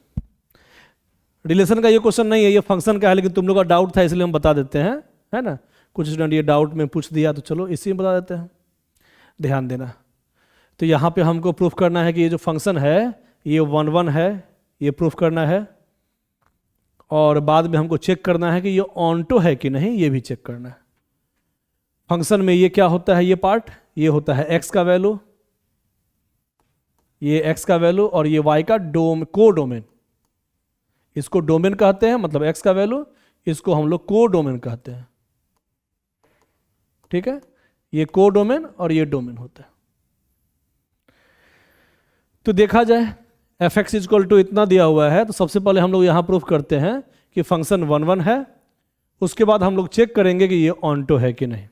रिलेशन का ये क्वेश्चन नहीं है, ये फंक्शन का है, लेकिन तुम लोग का डाउट था इसलिए हम बता देते हैं, है ना। कुछ स्टूडेंट ये डाउट में पूछ दिया तो चलो इसी में बता देते हैं, ध्यान देना। तो यहाँ पे हमको प्रूफ करना है कि ये जो फंक्शन है ये 1 1 है, ये प्रूफ करना है, और बाद में हमको चेक करना है कि ये ऑनटो है कि नहीं, ये भी चेक करना है। फंक्शन में ये क्या होता है, ये पार्ट, ये होता है x का वैल्यू, ये x का वैल्यू, और ये y का को डोमेन। इसको डोमेन कहते हैं, मतलब x का वैल्यू, इसको हम लोग को डोमेन कहते हैं, ठीक है। ये को डोमेन और ये डोमेन होता है। तो देखा जाए एफ एक्स इजक्वल टू इतना दिया हुआ है, तो सबसे पहले हम लोग यहां प्रूफ करते हैं कि फंक्शन 1 1 है। उसके बाद हम लोग चेक करेंगे कि ये ऑनटो है कि नहीं।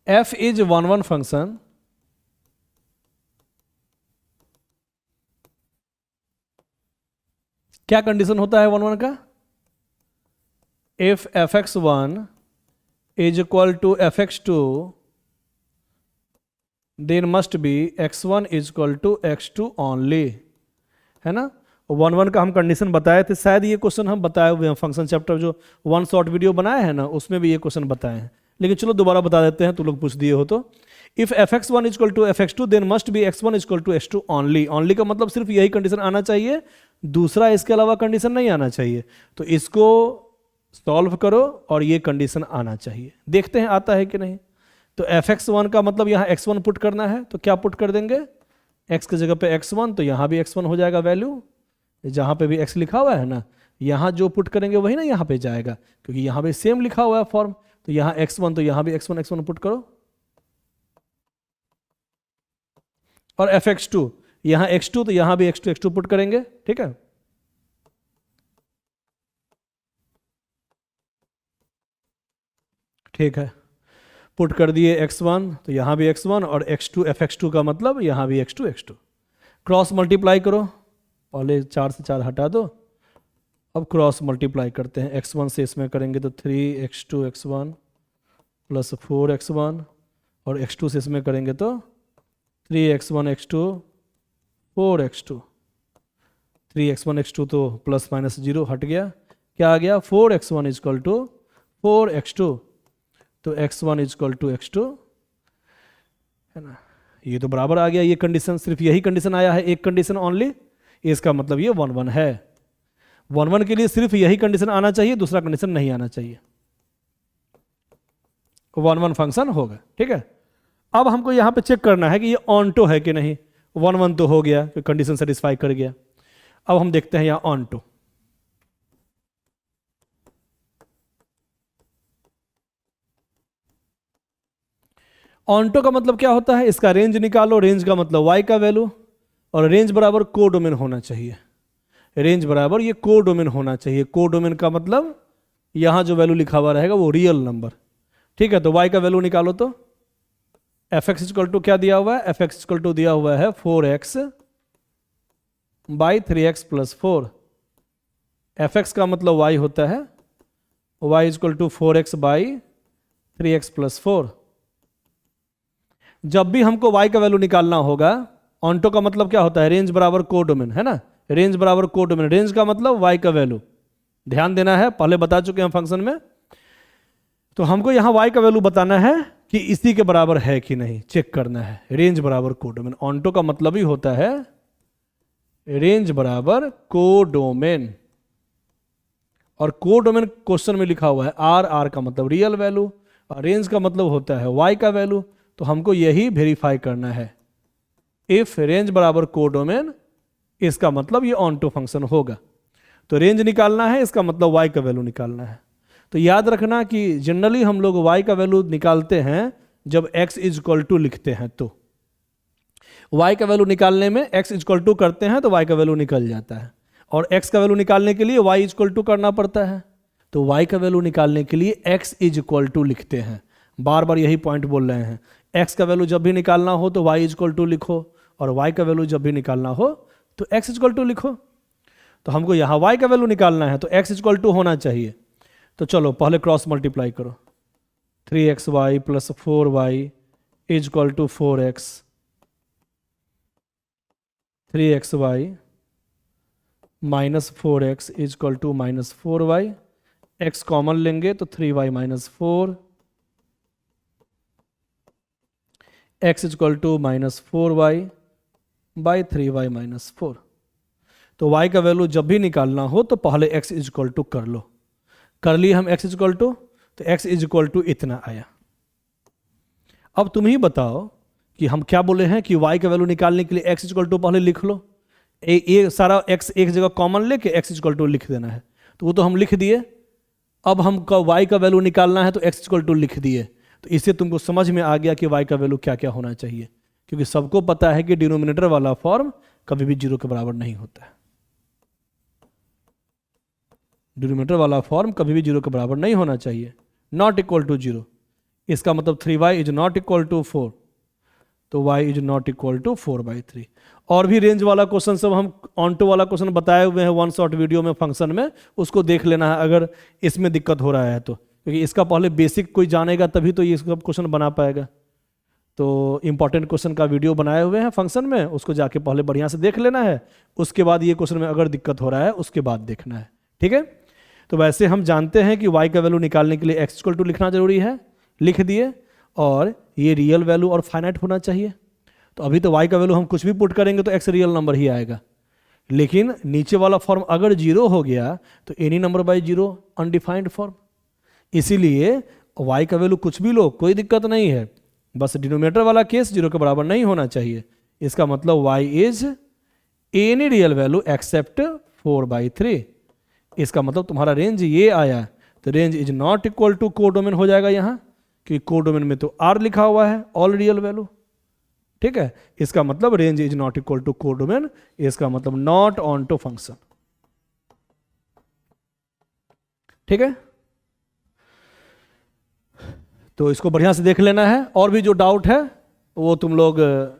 f इज 1 1 फंक्शन, क्या कंडीशन होता है 1 1 का? If fx1 is equal to fx2 then must be x1 is equal to x2 only, है ना। 1 1 का हम कंडीशन बताए थे, शायद ये क्वेश्चन हम बताए हुए हैं फंक्शन चैप्टर जो 1 शॉर्ट वीडियो बनाए हैं ना, उसमें भी ये क्वेश्चन बताए हैं, लेकिन चलो दोबारा बता देते हैं, तुम लोग पूछ दिए हो तो। If fx1 is equal to fx2 then must be x1 is equal to x2 only. Only का मतलब सिर्फ यही कंडीशन आना चाहिए, दूसरा इसके अलावा कंडीशन नहीं आना चाहिए। तो इसको सॉल्व करो और ये कंडीशन आना चाहिए, देखते हैं आता है कि नहीं। तो fx1 का मतलब यहाँ x1 पुट करना है, तो क्या पुट कर देंगे, x की जगह पे x1, तो यहाँ भी x1 हो जाएगा वैल्यू, जहाँ पे भी x लिखा हुआ है ना, यहाँ जो पुट करेंगे वही ना यहाँ पे जाएगा, क्योंकि यहाँ पे सेम लिखा हुआ है फॉर्म। तो यहाँ x1 तो यहाँ भी x1 पुट करो, और fx2 यहाँ x2 तो यहाँ भी x2 पुट करेंगे, ठीक है। ठीक है, पुट कर दिए x1 तो यहाँ भी x1 और x2 fx2 का मतलब यहाँ भी x2 क्रॉस मल्टीप्लाई करो, पहले 4 से 4 हटा दो, अब क्रॉस मल्टीप्लाई करते हैं। x1 से इसमें करेंगे तो 3x2 x1 प्लस 4x1, और x2 से इसमें करेंगे तो 3x1 x2 4x2, 3x1 x2 तो प्लस माइनस 0 हट गया, क्या आ गया 4x1 इजकल टू 4x2, तो x1 इजकल टू x2 है ना, ये तो बराबर आ गया। ये कंडीशन, सिर्फ यही कंडीशन आया है, एक कंडीशन ओनली, इसका मतलब ये 1 1 है। 1 1 के लिए सिर्फ यही कंडीशन आना चाहिए, दूसरा कंडीशन नहीं आना चाहिए, 1 1 फंक्शन होगा, ठीक है। अब हमको यहां पे चेक करना है कि ये ऑनटो है कि नहीं। 1 1 तो हो गया, कंडीशन सेटिस्फाई कर गया। अब हम देखते हैं यहां ऑनटो। ऑनटो का मतलब क्या होता है, इसका रेंज निकालो, रेंज का मतलब y का वैल्यू, और रेंज बराबर कोडोमेन होना चाहिए। रेंज बराबर ये कोडोमेन होना चाहिए। कोडोमेन का मतलब यहां जो वैल्यू लिखा हुआ रहेगा वो रियल नंबर, ठीक है। तो y का वैल्यू निकालो, तो fx इक्वल टू क्या दिया हुआ है, fx इक्वल टू दिया हुआ है 4x by 3x plus 4। fx का मतलब y होता है, y equal to 4x by 3x plus 4। जब भी हमको y का वैल्यू निकालना होगा, ऑनटो का मतलब क्या होता है, रेंज बराबर कोडोमेन, है ना, रेंज बराबर कोडोमेन। रेंज का मतलब y का वैल्यू, ध्यान देना है, पहले बता चुके हैं फंक्शन में। तो हमको यहां y का वैल्यू बताना है कि इसी के बराबर है कि नहीं, चेक करना है। रेंज बराबर कोडोमेन, ऑनटो का मतलब ही होता है रेंज बराबर कोडोमेन, और कोडोमेन क्वेश्चन में लिखा हुआ है r का मतलब रियल वैल्यू, और रेंज का मतलब होता है y का वैल्यू। तो हमको यही वेरीफाई करना है, इफ रेंज बराबर कोडोमेन, इसका मतलब ये ऑनटो फंक्शन होगा। तो रेंज निकालना है, इसका मतलब y का वैल्यू निकालना है। तो याद रखना कि जनरली हम लोग y का वैल्यू निकालते हैं जब x इज इक्वल टू लिखते हैं, तो y का वैल्यू निकालने में x इज इक्वल टू करते हैं तो y का वैल्यू निकल जाता है, और x का वैल्यू निकालने के लिए y इज इक्वल टू करना पड़ता है। तो y का वैल्यू निकालने के लिए x इज इक्वल टू लिखते हैं, बार बार यही पॉइंट बोल रहे हैं। x का वैल्यू जब भी निकालना हो तो y इज इक्वल टू लिखो, और y का वैल्यू जब भी निकालना हो तो x इज इक्वल टू लिखो। तो हमको यहाँ y का वैल्यू निकालना है, तो x इज इक्वल टू होना चाहिए। तो चलो पहले क्रॉस मल्टीप्लाई करो, 3xy plus 4y is equal to 4x, 3xy minus 4x is equal to minus 4y, x common लेंगे तो 3y minus 4, x is equal to minus 4y by 3y minus 4। तो y का value जब भी निकालना हो तो पहले x इज इक्वल टू कर लो, कर लिए हम x इज इक्वल टू, तो x इज इक्वल टू इतना आया। अब तुम ही बताओ कि हम क्या बोले हैं कि y का वैल्यू निकालने के लिए x इज इक्वल टू पहले लिख लो, ये सारा x एक जगह कॉमन लेके x इज इक्वल टू लिख देना है, तो वो तो हम लिख दिए। अब हम y का वैल्यू निकालना है तो x इज इक्वल टू लिख दिए। तो इससे तुमको समझ में आ गया कि y का वैल्यू क्या क्या होना चाहिए, क्योंकि सबको पता है कि डिनोमिनेटर वाला फॉर्म कभी भी 0 के बराबर नहीं होता है। डिनोमिनेटर वाला फॉर्म कभी भी 0 के बराबर नहीं होना चाहिए, नॉट इक्वल टू 0। इसका मतलब 3y is not equal to 4, तो y is not equal to 4/3। और भी रेंज वाला क्वेश्चन सब हम ऑनटो वाला क्वेश्चन बताए हुए हैं वन शॉट वीडियो में फंक्शन में, उसको देख लेना है अगर इसमें दिक्कत हो रहा है तो, क्योंकि इसका पहले बेसिक कोई जानेगा तभी तो ये सब क्वेश्चन बना पाएगा। तो इंपॉर्टेंट क्वेश्चन का वीडियो बनाए हुए हैं फंक्शन में, उसको जाके पहले बढ़िया से देख लेना है, उसके बाद ये क्वेश्चन में अगर दिक्कत हो रहा है उसके बाद देखना है, ठीक है। तो वैसे हम जानते हैं कि y का वैल्यू निकालने के लिए x इक्वल टू लिखना जरूरी है, लिख दिए, और ये रियल वैल्यू और फाइनाइट होना चाहिए। तो अभी तो y का वैल्यू हम कुछ भी पुट करेंगे तो x रियल नंबर ही आएगा, लेकिन नीचे वाला फॉर्म अगर 0 हो गया तो any number by 0 undefined form, इसीलिए y का वैल्यू कुछ भी लो कोई दिक्कत नहीं है, बस डिनोमिनेटर वाला केस 0 के बराबर नहीं होना चाहिए। इसका मतलब y is any real value except 4/3। इसका मतलब तुम्हारा रेंज ये आया, तो range is not equal to codomain हो जाएगा यहाँ, क्योंकि कोडोमेन में तो R लिखा हुआ है, ऑल रियल वैल्यू। ठीक है, इसका मतलब range is not equal to codomain, इसका मतलब नॉट ऑन टू फंक्शन। ठीक है, तो इसको बढ़िया से देख लेना है। और भी जो डाउट है वो तुम लोग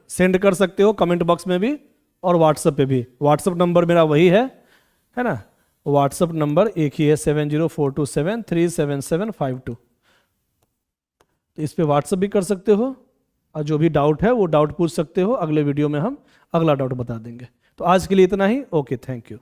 सेंड कर सकते हो कमेंट बॉक्स में भी और व्हाट्सएप पे भी। व्हाट्सएप नंबर मेरा वही है ना, व्हाट्सएप नंबर एक ही है 7042737752। तो इस पे व्हाट्सएप भी कर सकते हो और जो भी डाउट है वो डाउट पूछ सकते हो। अगले वीडियो में हम अगला डाउट बता देंगे। तो आज के लिए इतना ही। Okay, thank you.